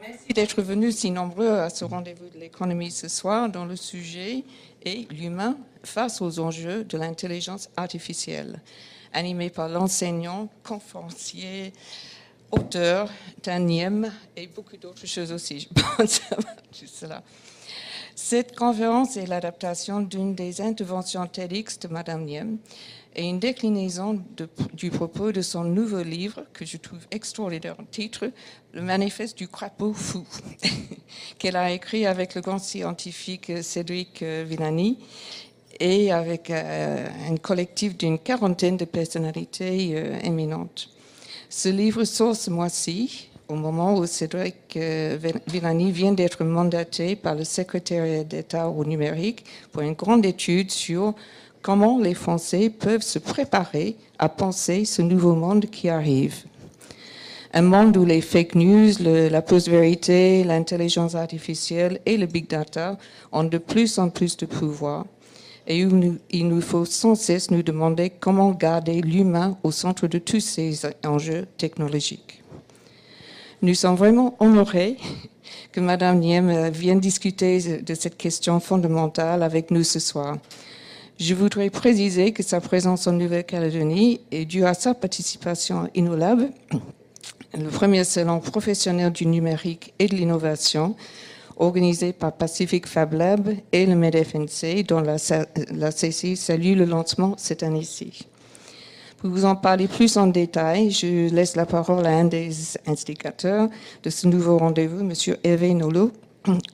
Merci d'être venus si nombreux à ce rendez-vous de l'économie ce soir dont le sujet est l'humain face aux enjeux de l'intelligence artificielle, animé par l'enseignant, conférencier, auteur Dan Niem et beaucoup d'autres choses aussi, je pense. Tout cela. Cette conférence est l'adaptation d'une des interventions TEDx de Madame Niem et une déclinaison du propos de son nouveau livre, que je trouve extraordinaire en titre, Le Manifeste du crapaud fou, qu'elle a écrit avec le grand scientifique Cédric Villani et avec un collectif d'une quarantaine de personnalités éminentes. Ce livre sort ce mois-ci, au moment où Cédric Villani vient d'être mandaté par le secrétaire d'État au numérique pour une grande étude sur comment les Français peuvent se préparer à penser ce nouveau monde qui arrive. Un monde où les fake news, la post-vérité, l'intelligence artificielle et le big data ont de plus en plus de pouvoir et où il nous faut sans cesse nous demander comment garder l'humain au centre de tous ces enjeux technologiques. Nous sommes vraiment honorés que Madame Niem vienne discuter de cette question fondamentale avec nous ce soir. Je voudrais préciser que sa présence en Nouvelle-Calédonie est due à sa participation à InnoLab, le premier salon professionnel du numérique et de l'innovation, organisé par Pacific Fab Lab et le MEDFNC, dont la CCI salue le lancement cette année-ci. Pour vous en parler plus en détail, je laisse la parole à un des instigateurs de ce nouveau rendez-vous, M. Hervé Nolot,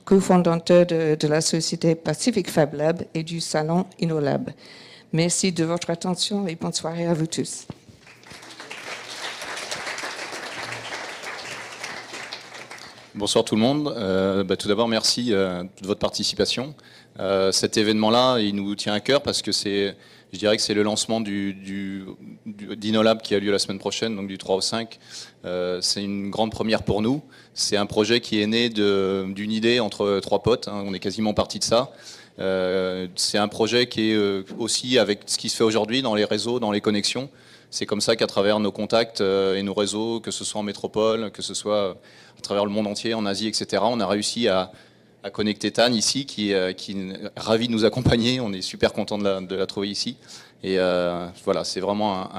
cofondateur de la société Pacific Fab Lab et du salon InnoLab. Merci de votre attention et bonne soirée à vous tous. Bonsoir tout le monde. Tout d'abord, merci de votre participation. Cet événement-là, il nous tient à cœur parce que je dirais que c'est le lancement d'InnoLab qui a lieu la semaine prochaine, donc du 3 au 5. C'est une grande première pour nous. C'est un projet qui est né d'une idée entre trois potes. On est quasiment parti de ça. C'est un projet qui est aussi avec ce qui se fait aujourd'hui dans les réseaux, dans les connexions. C'est comme ça qu'à travers nos contacts et nos réseaux, que ce soit en métropole, que ce soit à travers le monde entier, en Asie, etc., on a réussi à connecter Tan ici, qui est ravi de nous accompagner. On est super content de la trouver ici. Et voilà, c'est vraiment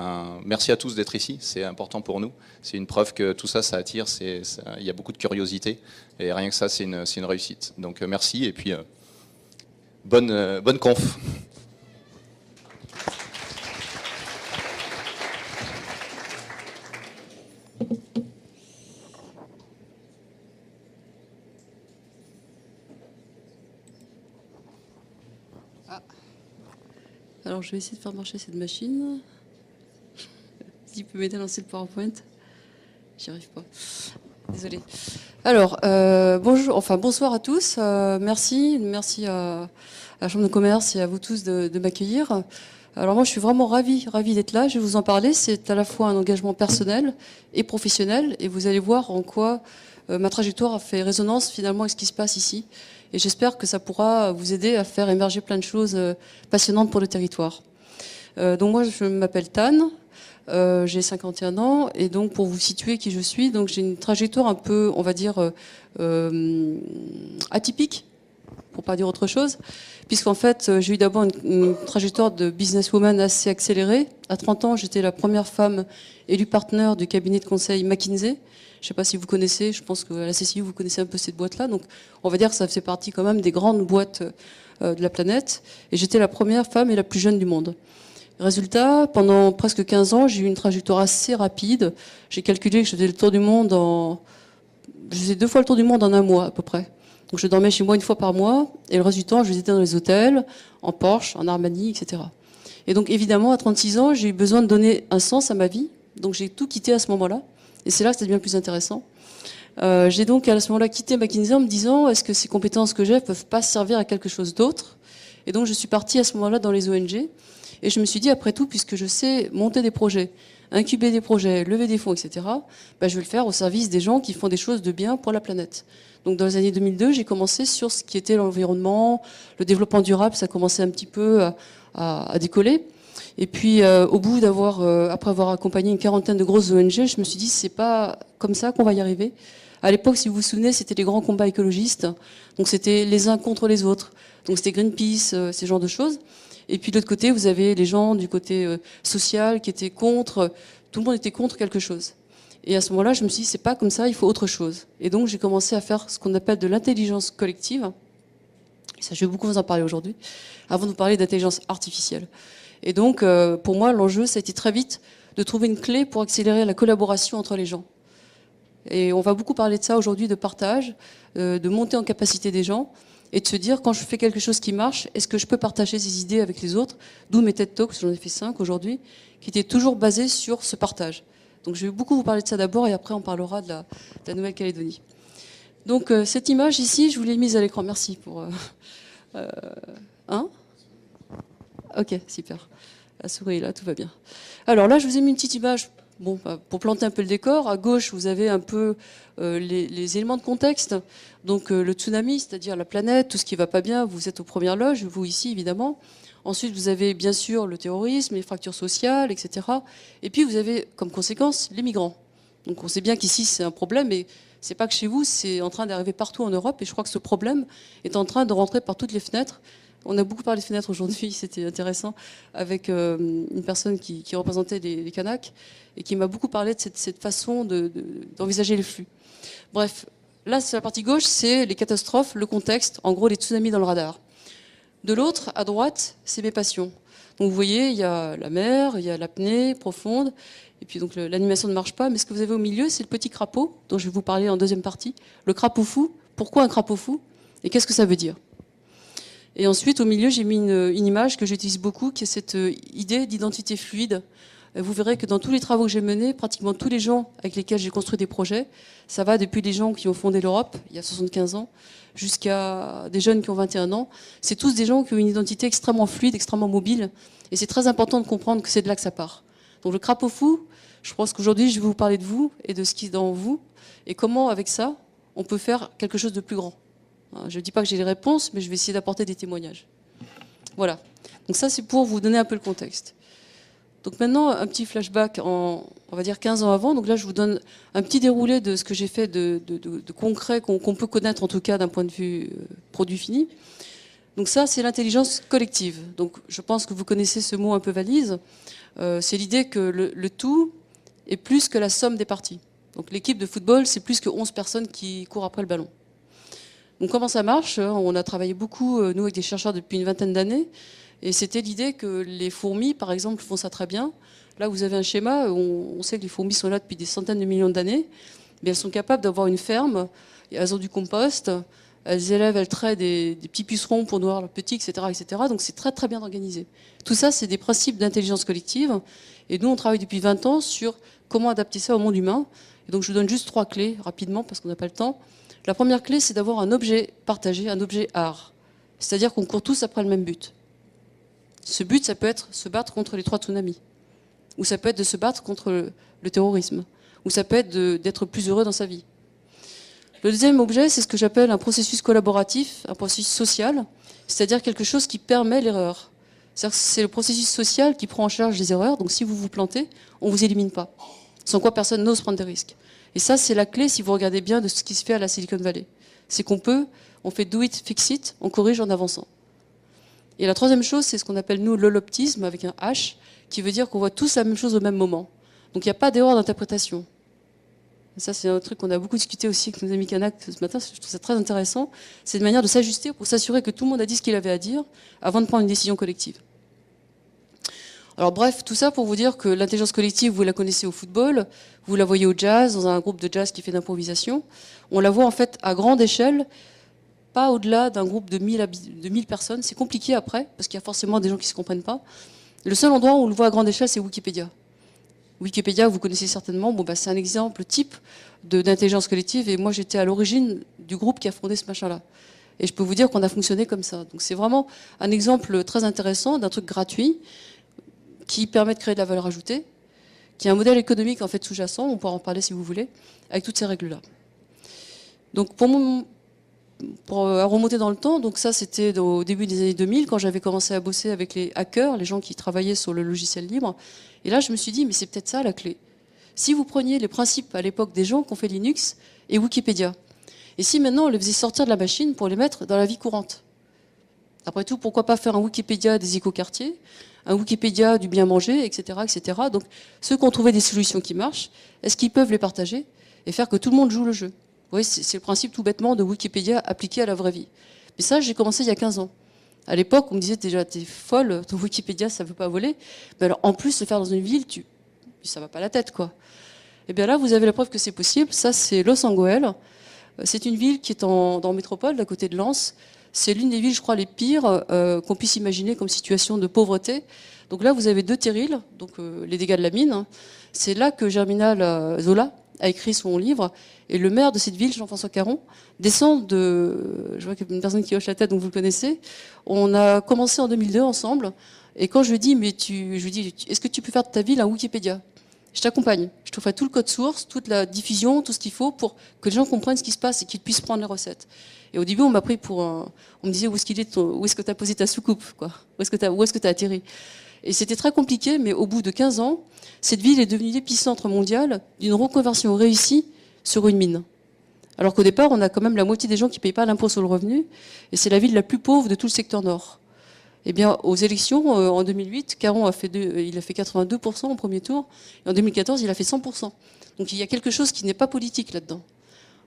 merci à tous d'être ici. C'est important pour nous. C'est une preuve que tout ça, ça attire. Il y a beaucoup de curiosité. Et rien que ça, c'est une réussite. Donc merci et puis bonne conf. Alors je vais essayer de faire marcher cette machine. S'il peut m'aider à lancer le PowerPoint. J'y arrive pas. Désolée. Alors, bonsoir à tous. Merci à la Chambre de commerce et à vous tous de m'accueillir. Alors moi, je suis vraiment ravie d'être là. Je vais vous en parler. C'est à la fois un engagement personnel et professionnel. Et vous allez voir en quoi ma trajectoire a fait résonance finalement avec ce qui se passe ici. Et j'espère que ça pourra vous aider à faire émerger plein de choses passionnantes pour le territoire. Donc moi, je m'appelle Tan, j'ai 51 ans, et donc pour vous situer qui je suis, donc j'ai une trajectoire un peu, on va dire, atypique, pour pas dire autre chose, puisqu'en fait, j'ai eu d'abord une trajectoire de businesswoman assez accélérée. À 30 ans, j'étais la première femme élue partenaire du cabinet de conseil McKinsey. Je ne sais pas si vous connaissez, je pense qu'à la CCI, vous connaissez un peu cette boîte-là. Donc, on va dire que ça faisait partie quand même des grandes boîtes de la planète. Et j'étais la première femme et la plus jeune du monde. Résultat, pendant presque 15 ans, j'ai eu une trajectoire assez rapide. J'ai calculé que je faisais le tour du monde je faisais 2 fois le tour du monde en un mois, à peu près. Donc, je dormais chez moi 1 fois par mois. Et le reste du temps, je visitais dans les hôtels, en Porsche, en Armani, etc. Et donc, évidemment, à 36 ans, j'ai eu besoin de donner un sens à ma vie. Donc, j'ai tout quitté à ce moment-là. Et c'est là que c'était bien plus intéressant. J'ai donc à ce moment-là quitté McKinsey en me disant est-ce que ces compétences que j'ai ne peuvent pas servir à quelque chose d'autre. Et donc je suis partie à ce moment-là dans les ONG et je me suis dit après tout, puisque je sais monter des projets, incuber des projets, lever des fonds, etc., je vais le faire au service des gens qui font des choses de bien pour la planète. Donc dans les années 2002, j'ai commencé sur ce qui était l'environnement, le développement durable, ça commençait un petit peu à décoller. Et puis, au bout après avoir accompagné une quarantaine de grosses ONG, je me suis dit, c'est pas comme ça qu'on va y arriver. À l'époque, si vous vous souvenez, c'était les grands combats écologistes. Donc c'était les uns contre les autres. Donc c'était Greenpeace, ces genres de choses. Et puis de l'autre côté, vous avez les gens du côté social qui étaient contre. Tout le monde était contre quelque chose. Et à ce moment-là, je me suis dit, c'est pas comme ça, il faut autre chose. Et donc j'ai commencé à faire ce qu'on appelle de l'intelligence collective. Et ça, je vais beaucoup vous en parler aujourd'hui, avant de vous parler d'intelligence artificielle. Et donc, pour moi, l'enjeu, ça a été très vite de trouver une clé pour accélérer la collaboration entre les gens. Et on va beaucoup parler de ça aujourd'hui, de partage, de monter en capacité des gens, et de se dire, quand je fais quelque chose qui marche, est-ce que je peux partager ces idées avec les autres? D'où mes TED Talks, j'en ai fait 5 aujourd'hui, qui étaient toujours basés sur ce partage. Donc je vais beaucoup vous parler de ça d'abord, et après on parlera de la Nouvelle-Calédonie. Donc cette image ici, je vous l'ai mise à l'écran. Merci pour... Hein? Ok, super. La souris est là, tout va bien. Alors là, je vous ai mis une petite image pour planter un peu le décor. À gauche, vous avez un peu les éléments de contexte. Donc le tsunami, c'est-à-dire la planète, tout ce qui ne va pas bien, vous êtes aux premières loges, vous ici évidemment. Ensuite, vous avez bien sûr le terrorisme, les fractures sociales, etc. Et puis vous avez comme conséquence les migrants. Donc on sait bien qu'ici c'est un problème, mais c'est pas que chez vous, c'est en train d'arriver partout en Europe. Et je crois que ce problème est en train de rentrer par toutes les fenêtres. On a beaucoup parlé de fenêtres aujourd'hui, c'était intéressant, avec une personne qui représentait les Kanaks et qui m'a beaucoup parlé de cette façon d'envisager les flux. Bref, là, sur la partie gauche, c'est les catastrophes, le contexte, en gros les tsunamis dans le radar. De l'autre, à droite, c'est mes passions. Donc vous voyez, il y a la mer, il y a l'apnée profonde, et puis donc l'animation ne marche pas, mais ce que vous avez au milieu, c'est le petit crapaud, dont je vais vous parler en deuxième partie. Le crapaud fou, pourquoi un crapaud fou? Et qu'est-ce que ça veut dire? Et ensuite, au milieu, j'ai mis une image que j'utilise beaucoup, qui est cette idée d'identité fluide. Vous verrez que dans tous les travaux que j'ai menés, pratiquement tous les gens avec lesquels j'ai construit des projets, ça va depuis les gens qui ont fondé l'Europe, il y a 75 ans, jusqu'à des jeunes qui ont 21 ans. C'est tous des gens qui ont une identité extrêmement fluide, extrêmement mobile. Et c'est très important de comprendre que c'est de là que ça part. Donc le crapaud fou, je pense qu'aujourd'hui, je vais vous parler de vous et de ce qui est dans vous, et comment, avec ça, on peut faire quelque chose de plus grand. Je ne dis pas que j'ai les réponses, mais je vais essayer d'apporter des témoignages. Voilà. Donc ça, c'est pour vous donner un peu le contexte. Donc maintenant, un petit flashback on va dire 15 ans avant. Donc là, je vous donne un petit déroulé de ce que j'ai fait de concret, qu'on peut connaître en tout cas d'un point de vue produit fini. Donc ça, c'est l'intelligence collective. Donc je pense que vous connaissez ce mot un peu valise. C'est l'idée que le tout est plus que la somme des parties. Donc l'équipe de football, c'est plus que 11 personnes qui courent après le ballon. Donc comment ça marche? On a travaillé beaucoup, nous, avec des chercheurs depuis une vingtaine d'années. Et c'était l'idée que les fourmis, par exemple, font ça très bien. Là, vous avez un schéma, on sait que les fourmis sont là depuis des centaines de millions d'années, mais elles sont capables d'avoir une ferme, elles ont du compost, elles élèvent, elles traient des petits pucerons pour nourrir leurs petits, etc., etc. Donc c'est très très bien organisé. Tout ça, c'est des principes d'intelligence collective. Et nous, on travaille depuis 20 ans sur comment adapter ça au monde humain. Et donc je vous donne juste 3 clés, rapidement, parce qu'on n'a pas le temps. La première clé, c'est d'avoir un objet partagé, un objet art. C'est-à-dire qu'on court tous après le même but. Ce but, ça peut être se battre contre les 3 tsunamis. Ou ça peut être de se battre contre le terrorisme. Ou ça peut être d'être plus heureux dans sa vie. Le deuxième objet, c'est ce que j'appelle un processus collaboratif, un processus social, c'est-à-dire quelque chose qui permet l'erreur. C'est le processus social qui prend en charge les erreurs, donc si vous vous plantez, on ne vous élimine pas. Sans quoi personne n'ose prendre des risques. Et ça, c'est la clé, si vous regardez bien, de ce qui se fait à la Silicon Valley. C'est on fait do it, fix it, on corrige en avançant. Et la troisième chose, c'est ce qu'on appelle, nous, l'holoptisme, avec un H, qui veut dire qu'on voit tous la même chose au même moment. Donc il n'y a pas d'erreur d'interprétation. Et ça, c'est un truc qu'on a beaucoup discuté aussi avec nos amis Kanak ce matin, je trouve ça très intéressant. C'est une manière de s'ajuster pour s'assurer que tout le monde a dit ce qu'il avait à dire avant de prendre une décision collective. Alors bref, tout ça pour vous dire que l'intelligence collective, vous la connaissez au football, vous la voyez au jazz, dans un groupe de jazz qui fait d'improvisation. On la voit en fait à grande échelle, pas au-delà d'un groupe de 1000 personnes. C'est compliqué après, parce qu'il y a forcément des gens qui ne se comprennent pas. Le seul endroit où on le voit à grande échelle, c'est Wikipédia. Wikipédia, vous connaissez certainement, c'est un exemple type d'intelligence collective, et moi j'étais à l'origine du groupe qui a fondé ce machin-là. Et je peux vous dire qu'on a fonctionné comme ça. Donc c'est vraiment un exemple très intéressant d'un truc gratuit, qui permet de créer de la valeur ajoutée, qui est un modèle économique en fait sous-jacent, on pourra en parler si vous voulez, avec toutes ces règles-là. Donc pour remonter dans le temps, donc ça c'était au début des années 2000, quand j'avais commencé à bosser avec les hackers, les gens qui travaillaient sur le logiciel libre, et là je me suis dit, mais c'est peut-être ça la clé. Si vous preniez les principes à l'époque des gens qui ont fait Linux et Wikipédia, et si maintenant on les faisait sortir de la machine pour les mettre dans la vie courante. Après tout, pourquoi pas faire un Wikipédia des écoquartiers, un Wikipédia du bien manger, etc., etc. Donc, ceux qui ont trouvé des solutions qui marchent, est-ce qu'ils peuvent les partager et faire que tout le monde joue le jeu? Vous voyez, c'est le principe tout bêtement de Wikipédia appliqué à la vraie vie. Mais ça, j'ai commencé il y a 15 ans. À l'époque, on me disait déjà, t'es folle, ton Wikipédia, ça ne veut pas voler. Mais alors, en plus, le faire dans une ville, ça va pas la tête, quoi. Et bien là, vous avez la preuve que c'est possible. Ça, c'est Los Angeles. C'est une ville qui est dans métropole, à côté de Lens. C'est l'une des villes, je crois, les pires qu'on puisse imaginer comme situation de pauvreté. Donc là, vous avez 2 terrils, donc les dégâts de la mine. C'est là que Germinal Zola a écrit son livre. Et le maire de cette ville, Jean-François Caron, descend de... Je vois qu'il y a une personne qui hoche la tête, donc vous le connaissez. On a commencé en 2002 ensemble. Et quand je lui dis, est-ce que tu peux faire de ta ville un Wikipédia? Je t'accompagne. Je te ferai tout le code source, toute la diffusion, tout ce qu'il faut pour que les gens comprennent ce qui se passe et qu'ils puissent prendre les recettes. Et au début, on m'a pris pour on me disait où est-ce que tu as posé ta soucoupe, quoi. Où est-ce que tu as atterri? Et c'était très compliqué, mais au bout de 15 ans, cette ville est devenue l'épicentre mondial d'une reconversion réussie sur une mine. Alors qu'au départ, on a quand même la moitié des gens qui ne payent pas l'impôt sur le revenu, et c'est la ville la plus pauvre de tout le secteur nord. Eh bien, aux élections, en 2008, Caron a fait 82% au premier tour, et en 2014, il a fait 100%. Donc il y a quelque chose qui n'est pas politique là-dedans.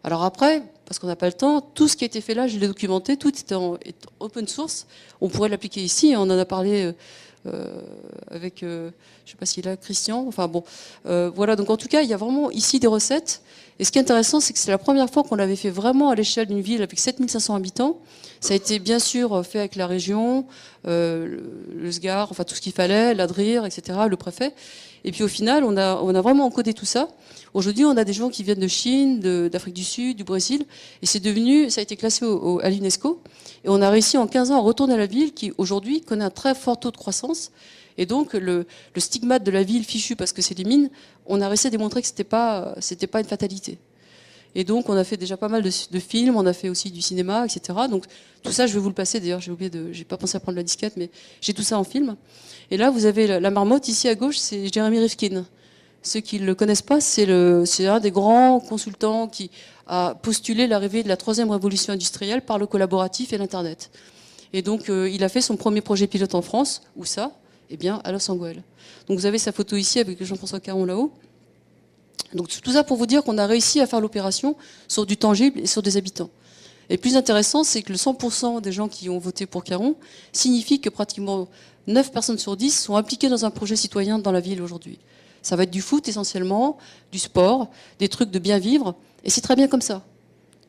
Alors après, parce qu'on n'a pas le temps, tout ce qui a été fait là, je l'ai documenté, tout est en open source. On pourrait l'appliquer ici, on en a parlé avec, je ne sais pas s'il est là, Christian, enfin bon. Voilà, donc en tout cas, il y a vraiment ici des recettes. Et ce qui est intéressant, c'est que c'est la première fois qu'on l'avait fait vraiment à l'échelle d'une ville avec 7500 habitants. Ça a été bien sûr fait avec la région, le SGAR, enfin tout ce qu'il fallait, l'ADRIR, etc., le préfet. Et puis au final, on a vraiment encodé tout ça. Aujourd'hui, on a des gens qui viennent de Chine, d'Afrique du Sud, du Brésil, et ça a été classé à l'UNESCO. Et on a réussi en 15 ans à retourner à la ville qui, aujourd'hui, connaît un très fort taux de croissance. Et donc, le stigmate de la ville fichue parce que c'est des mines, on a réussi à démontrer que c'était pas une fatalité. Et donc, on a fait déjà pas mal de films, on a fait aussi du cinéma, etc. Donc, tout ça, je vais vous le passer. D'ailleurs, j'ai pas pensé à prendre la disquette, mais j'ai tout ça en film. Et là, vous avez la marmotte, ici à gauche, c'est Jeremy Rifkin. Ceux qui ne le connaissent pas, c'est un des grands consultants qui a postulé l'arrivée de la 3e révolution industrielle par le collaboratif et l'Internet. Et donc, il a fait son premier projet pilote en France. Où ça? Eh bien, à Los Angeles. Donc, vous avez sa photo ici avec Jean-François Caron là-haut. Donc, tout ça pour vous dire qu'on a réussi à faire l'opération sur du tangible et sur des habitants. Et le plus intéressant, c'est que le 100% des gens qui ont voté pour Caron signifie que pratiquement 9 personnes sur 10 sont impliquées dans un projet citoyen dans la ville aujourd'hui. Ça va être du foot essentiellement, du sport, des trucs de bien vivre, et c'est très bien comme ça.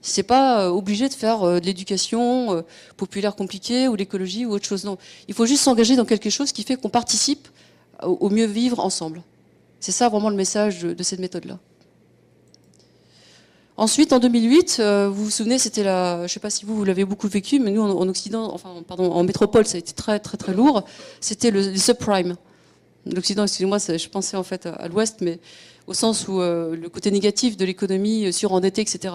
C'est pas obligé de faire de l'éducation populaire compliquée ou l'écologie ou autre chose. Non, il faut juste s'engager dans quelque chose qui fait qu'on participe au mieux vivre ensemble. C'est ça vraiment le message de cette méthode-là. Ensuite, en 2008, vous vous souvenez, c'était je ne sais pas si vous l'avez beaucoup vécu, mais nous en Occident, en métropole, ça a été très très très lourd. C'était les subprimes. L'Occident, excusez-moi, je pensais en fait à l'Ouest, mais au sens où le côté négatif de l'économie surendettée, etc.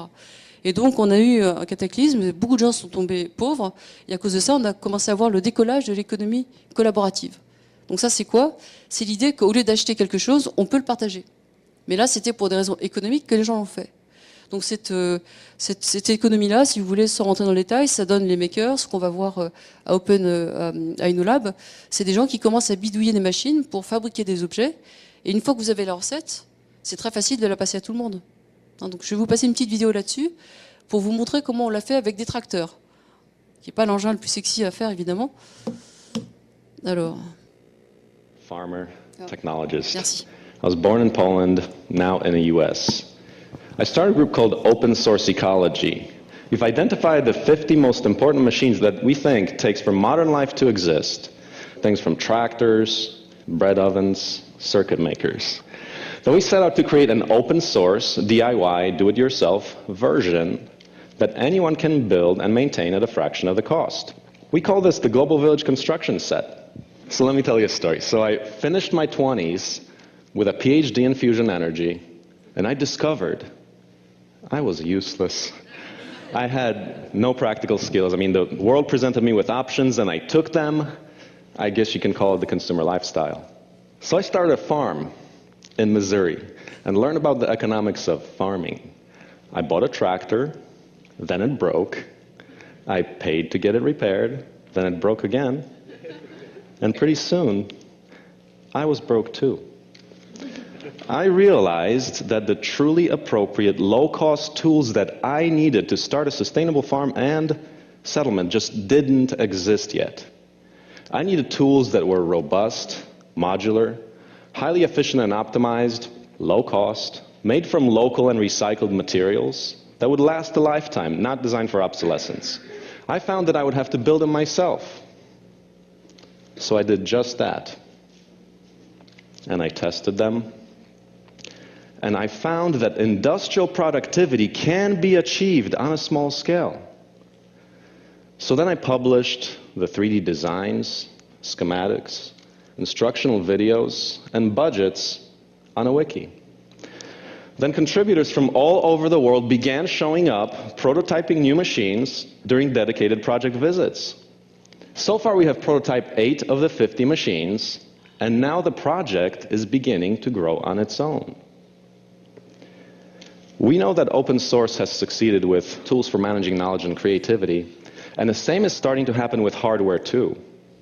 Et donc, on a eu un cataclysme, beaucoup de gens sont tombés pauvres, et à cause de ça, on a commencé à voir le décollage de l'économie collaborative. Donc ça, c'est quoi? C'est l'idée qu'au lieu d'acheter quelque chose, on peut le partager. Mais là, c'était pour des raisons économiques que les gens l'ont fait. Donc cette économie-là, si vous voulez, sans rentrer dans le détail, ça donne les makers, ce qu'on va voir à InnoLab. C'est des gens qui commencent à bidouiller des machines pour fabriquer des objets. Et une fois que vous avez la recette, c'est très facile de la passer à tout le monde. Donc je vais vous passer une petite vidéo là-dessus pour vous montrer comment on l'a fait avec des tracteurs, qui n'est pas l'engin le plus sexy à faire, évidemment. Alors... Farmer, technologist. Merci. I was born in Poland, now in the US. I started a group called Open Source Ecology. We've identified the 50 most important machines that we think takes for modern life to exist. Things from tractors, bread ovens, circuit makers. Then we set out to create an open source, DIY, do-it-yourself version that anyone can build and maintain at a fraction of the cost. We call this the Global Village Construction Set. So let me tell you a story. So I finished my 20s with a PhD in fusion energy, and I discovered I was useless. I had no practical skills. I mean, the world presented me with options, and I took them. I guess you can call it the consumer lifestyle. So I started a farm in Missouri. and learn about the economics of farming. I bought a tractor, then it broke. I paid to get it repaired, then it broke again. And pretty soon, I was broke too. I realized that the truly appropriate low-cost tools that I needed to start a sustainable farm and settlement just didn't exist yet. I needed tools that were robust, modular, highly efficient and optimized, low cost, made from local and recycled materials that would last a lifetime, not designed for obsolescence. I found that I would have to build them myself. So I did just that. And I tested them. And I found that industrial productivity can be achieved on a small scale. So then I published the 3D designs, schematics, instructional videos, and budgets on a wiki. Then contributors from all over the world began showing up, prototyping new machines during dedicated project visits. So far we have prototyped 8 of the 50 machines, and now the project is beginning to grow on its own. We know that open source has succeeded with tools for managing knowledge and creativity, and the same is starting to happen with hardware too.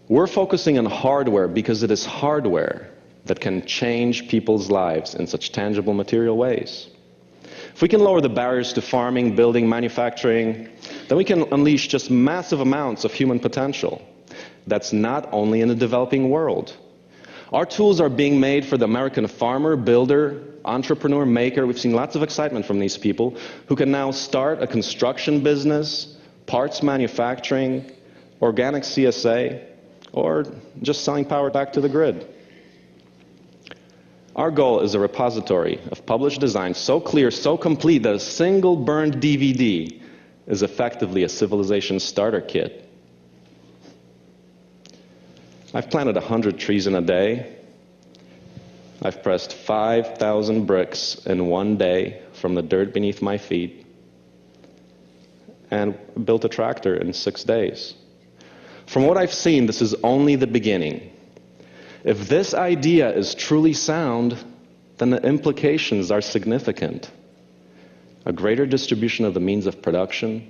We're focusing on hardware because it is hardware that can change people's lives in such tangible material ways. If we can lower the barriers to farming, building, manufacturing, then we can unleash just massive amounts of human potential. That's not only in the developing world. Our tools are being made for the American farmer, builder, entrepreneur, maker. We've seen lots of excitement from these people who can now start a construction business, parts manufacturing, organic CSA, or just selling power back to the grid. Our goal is a repository of published designs so clear, so complete that a single burned DVD is effectively a civilization starter kit. I've planted 100 trees in a day. I've pressed 5,000 bricks in one day from the dirt beneath my feet and built a tractor in 6 days. From what I've seen, this is only the beginning. If this idea is truly sound, then the implications are significant. A greater distribution of the means of production,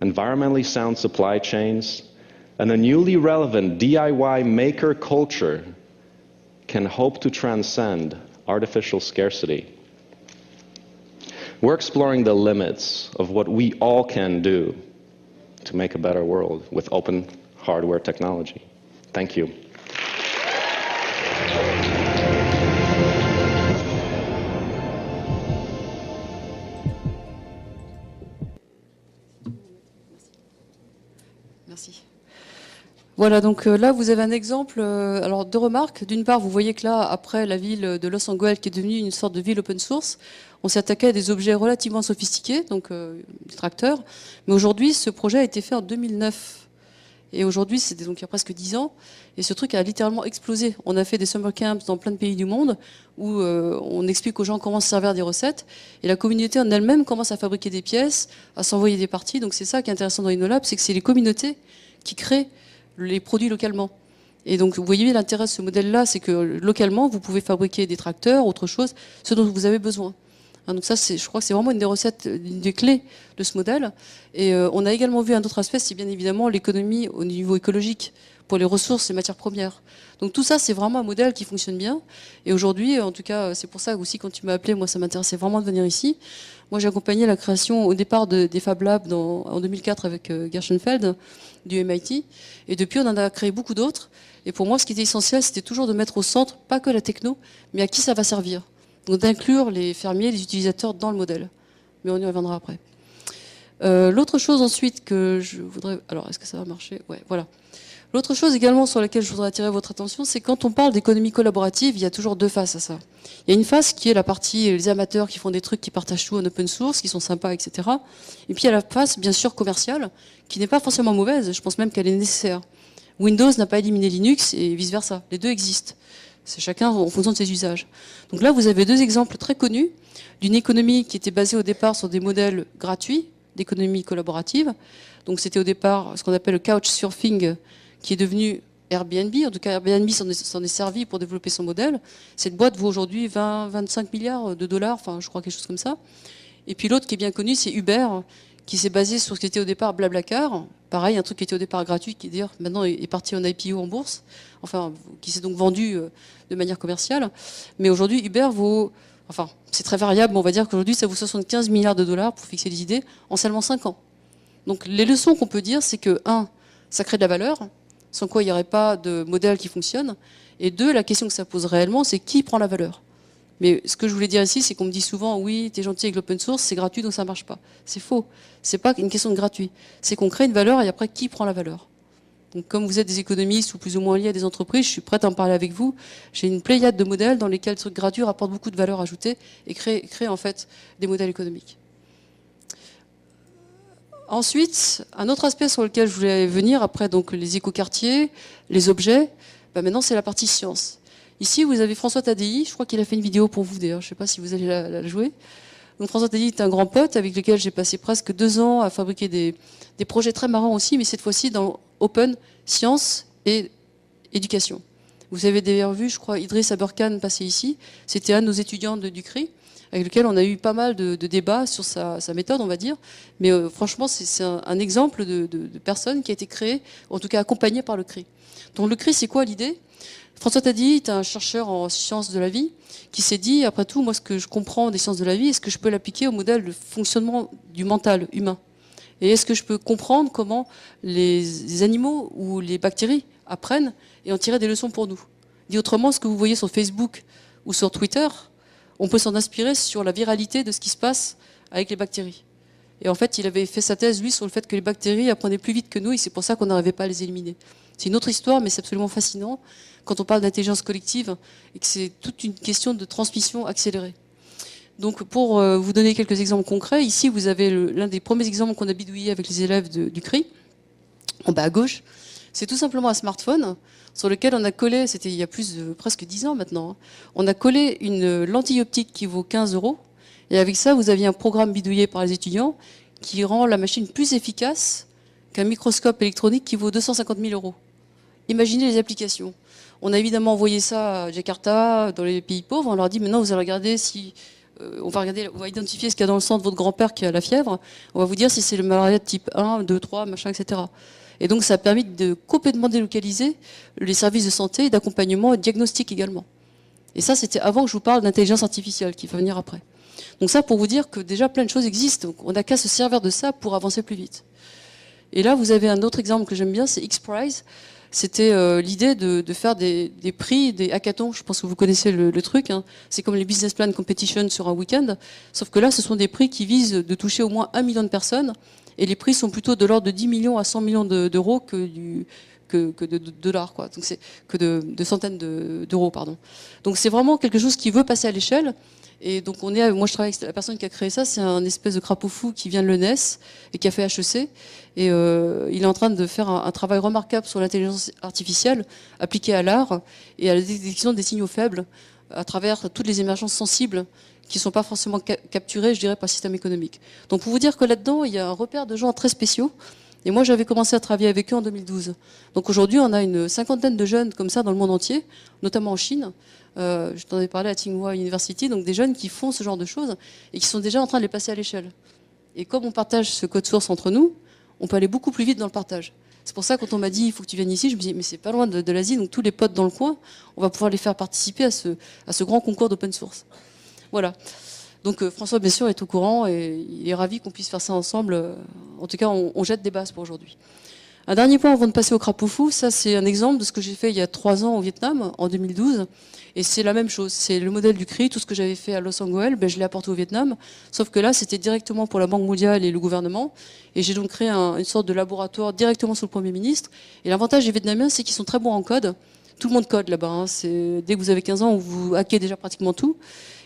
environmentally sound supply chains, and a newly relevant DIY maker culture can hope to transcend artificial scarcity. We're exploring the limits of what we all can do to make a better world with open hardware technology. Thank you. Merci. Voilà, donc là, vous avez un exemple, alors deux remarques. D'une part, vous voyez que là, après la ville de Los Angeles, qui est devenue une sorte de ville open source, on s'est attaqué à des objets relativement sophistiqués, donc des tracteurs. Mais aujourd'hui, ce projet a été fait en 2009. Et aujourd'hui, c'était donc il y a presque 10 ans. Et ce truc a littéralement explosé. On a fait des summer camps dans plein de pays du monde où on explique aux gens comment se servir des recettes. Et la communauté en elle-même commence à fabriquer des pièces, à s'envoyer des parties. Donc c'est ça qui est intéressant dans InnoLab, c'est que c'est les communautés qui créent les produits localement. Et donc vous voyez l'intérêt de ce modèle-là, c'est que localement, vous pouvez fabriquer des tracteurs, autre chose, ce dont vous avez besoin. Donc ça, je crois que c'est vraiment une des recettes, une des clés de ce modèle. Et on a également vu un autre aspect, c'est bien évidemment l'économie au niveau écologique pour les ressources et matières premières. Donc tout ça, c'est vraiment un modèle qui fonctionne bien. Et aujourd'hui, en tout cas, c'est pour ça aussi quand tu m'as appelé, moi ça m'intéressait vraiment de venir ici. Moi j'ai accompagné la création au départ des Fab Labs en 2004 avec Gershenfeld du MIT. Et depuis, on en a créé beaucoup d'autres. Et pour moi, ce qui était essentiel, c'était toujours de mettre au centre, pas que la techno, mais à qui ça va servir. Donc d'inclure les fermiers, les utilisateurs dans le modèle. Mais on y reviendra après. L'autre chose ensuite que je voudrais... Alors, est-ce que ça va marcher? Ouais, voilà. L'autre chose également sur laquelle je voudrais attirer votre attention, c'est quand on parle d'économie collaborative, il y a toujours deux faces à ça. Il y a une face qui est la partie, les amateurs qui font des trucs, qui partagent tout en open source, qui sont sympas, etc. Et puis il y a la face, bien sûr, commerciale, qui n'est pas forcément mauvaise, je pense même qu'elle est nécessaire. Windows n'a pas éliminé Linux et vice-versa. Les deux existent. C'est chacun en fonction de ses usages. Donc là, vous avez deux exemples très connus d'une économie qui était basée au départ sur des modèles gratuits d'économie collaborative. Donc c'était au départ ce qu'on appelle le couchsurfing, qui est devenu Airbnb. En tout cas, Airbnb s'en est servi pour développer son modèle. Cette boîte vaut aujourd'hui 20-25 milliards de dollars, enfin, je crois quelque chose comme ça. Et puis l'autre qui est bien connu, c'est Uber, qui s'est basé sur ce qui était au départ Blablacar. Pareil, un truc qui était au départ gratuit, qui d'ailleurs maintenant est parti en IPO en bourse, enfin, qui s'est donc vendu de manière commerciale. Mais aujourd'hui, Uber vaut, enfin, c'est très variable, mais on va dire qu'aujourd'hui, ça vaut 75 milliards de dollars pour fixer les idées en seulement 5 ans. Donc les leçons qu'on peut dire, c'est que, 1, ça crée de la valeur, sans quoi il n'y aurait pas de modèle qui fonctionne. Et 2, la question que ça pose réellement, c'est qui prend la valeur. Mais ce que je voulais dire ici, c'est qu'on me dit souvent, oui, t'es gentil avec l'open source, c'est gratuit, donc ça marche pas. C'est faux. C'est pas une question de gratuit. C'est qu'on crée une valeur et après, qui prend la valeur. Donc, comme vous êtes des économistes ou plus ou moins liés à des entreprises, je suis prête à en parler avec vous. J'ai une pléiade de modèles dans lesquels le truc gratuit rapporte beaucoup de valeur ajoutée et crée en fait des modèles économiques. Ensuite, un autre aspect sur lequel je voulais venir, après donc les écoquartiers, les objets, maintenant c'est la partie science. Ici, vous avez François Tadei, je crois qu'il a fait une vidéo pour vous d'ailleurs, je ne sais pas si vous allez la jouer. Donc François Tadei est un grand pote avec lequel j'ai passé presque 2 ans à fabriquer des projets très marrants aussi, mais cette fois-ci dans Open Science et Éducation. Vous avez d'ailleurs vu, je crois, Idriss Aberkan passer ici, c'était un de nos étudiants du CRI, avec lequel on a eu pas mal de débats sur sa méthode, on va dire. Mais franchement, c'est un exemple de personne qui a été créée, en tout cas accompagnée par le CRI. Donc le CRI, c'est quoi l'idée ? François Tadei est un chercheur en sciences de la vie qui s'est dit, après tout, moi ce que je comprends des sciences de la vie, est-ce que je peux l'appliquer au modèle de fonctionnement du mental humain ? Et est-ce que je peux comprendre comment les animaux ou les bactéries apprennent et en tirer des leçons pour nous ? Dit autrement, ce que vous voyez sur Facebook ou sur Twitter, on peut s'en inspirer sur la viralité de ce qui se passe avec les bactéries. Et en fait, il avait fait sa thèse, lui, sur le fait que les bactéries apprenaient plus vite que nous et c'est pour ça qu'on n'arrivait pas à les éliminer. C'est une autre histoire, mais c'est absolument fascinant quand on parle d'intelligence collective et que c'est toute une question de transmission accélérée. Donc pour vous donner quelques exemples concrets, ici vous avez l'un des premiers exemples qu'on a bidouillé avec les élèves du CRI, en bas à gauche. C'est tout simplement un smartphone sur lequel on a collé, c'était il y a presque 10 ans maintenant, on a collé une lentille optique qui vaut 15 €. Et avec ça, vous aviez un programme bidouillé par les étudiants qui rend la machine plus efficace qu'un microscope électronique qui vaut 250 000 €. Imaginez les applications. On a évidemment envoyé ça à Jakarta, dans les pays pauvres. On leur a dit, maintenant, vous allez regarder si... on va identifier ce qu'il y a dans le sang de votre grand-père qui a la fièvre. On va vous dire si c'est le malaria de type 1, 2, 3, machin, etc. Et donc, ça a permis de complètement délocaliser les services de santé et d'accompagnement et de diagnostic également. Et ça, c'était avant que je vous parle d'intelligence artificielle, qui va venir après. Donc ça, pour vous dire que déjà, plein de choses existent. Donc, on n'a qu'à se servir de ça pour avancer plus vite. Et là, vous avez un autre exemple que j'aime bien, c'est X-Prize. C'était l'idée de faire des prix, des hackathons. Je pense que vous connaissez le truc. Hein. C'est comme les business plan competition sur un week-end. Sauf que là, ce sont des prix qui visent de toucher au moins 1 million de personnes. Et les prix sont plutôt de l'ordre de 10 millions à 100 millions d'euros que de dollars, quoi. Donc c'est que de centaines d'euros, pardon. Donc c'est vraiment quelque chose qui veut passer à l'échelle. Et donc moi je travaille avec la personne qui a créé ça, c'est un espèce de crapaud fou qui vient de l'ENS et qui a fait HEC. Et il est en train de faire un travail remarquable sur l'intelligence artificielle appliquée à l'art et à la détection des signaux faibles à travers toutes les émergences sensibles qui ne sont pas forcément capturées, je dirais, par le système économique. Donc pour vous dire que là-dedans, il y a un repère de gens très spéciaux. Et moi, j'avais commencé à travailler avec eux en 2012. Donc aujourd'hui, on a une 50aine de jeunes comme ça dans le monde entier, notamment en Chine. Je t'en ai parlé à Tsinghua University, donc des jeunes qui font ce genre de choses et qui sont déjà en train de les passer à l'échelle. Et comme on partage ce code source entre nous, on peut aller beaucoup plus vite dans le partage. C'est pour ça, quand on m'a dit, il faut que tu viennes ici, je me dis, mais c'est pas loin de l'Asie, donc tous les potes dans le coin, on va pouvoir les faire participer à ce grand concours d'open source. Voilà. Donc François, bien sûr, est au courant et il est ravi qu'on puisse faire ça ensemble. En tout cas, on jette des bases pour aujourd'hui. Un dernier point avant de passer au crapaud fou, ça c'est un exemple de ce que j'ai fait il y a 3 ans au Vietnam, en 2012. Et c'est la même chose, c'est le modèle du CRI, tout ce que j'avais fait à Los Angeles, je l'ai apporté au Vietnam. Sauf que là, c'était directement pour la Banque mondiale et le gouvernement. Et j'ai donc créé une sorte de laboratoire directement sous le Premier ministre. Et l'avantage des Vietnamiens, c'est qu'ils sont très bons en code. Tout le monde code là-bas. Hein. Dès que vous avez 15 ans, vous hackez déjà pratiquement tout.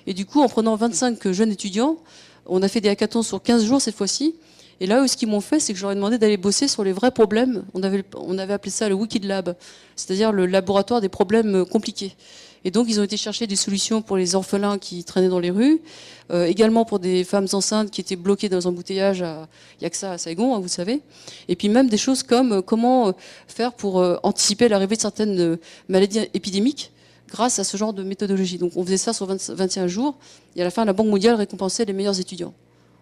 Et du coup, en prenant 25 jeunes étudiants, on a fait des hackathons sur 15 jours cette fois-ci. Et là, eux, ce qu'ils m'ont fait, c'est que je leur ai demandé d'aller bosser sur les vrais problèmes. On avait appelé ça le Wicked Lab, c'est-à-dire le laboratoire des problèmes compliqués. Et donc, ils ont été chercher des solutions pour les orphelins qui traînaient dans les rues, également pour des femmes enceintes qui étaient bloquées dans un embouteillage, il n'y a que ça à Saigon, hein, vous savez. Et puis même des choses comme comment faire pour anticiper l'arrivée de certaines maladies épidémiques grâce à ce genre de méthodologie. Donc, on faisait ça sur 21 jours, et à la fin, la Banque mondiale récompensait les meilleurs étudiants.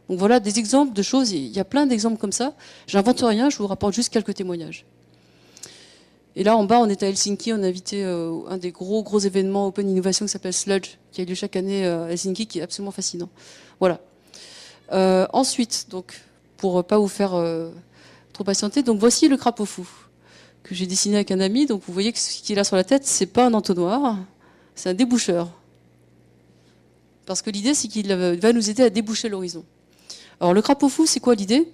Donc voilà des exemples de choses, il y a plein d'exemples comme ça. J'invente rien, je vous rapporte juste quelques témoignages. Et là, en bas, on est à Helsinki, on a invité un des gros événements Open Innovation qui s'appelle Sludge, qui a lieu chaque année à Helsinki, qui est absolument fascinant. Voilà. Ensuite, donc, pour pas vous faire trop patienter, donc voici le crapaud fou que j'ai dessiné avec un ami. Donc vous voyez que ce qu'il a sur la tête, c'est pas un entonnoir, c'est un déboucheur. Parce que l'idée, c'est qu'il va nous aider à déboucher l'horizon. Alors le crapaud fou, c'est quoi l'idée ?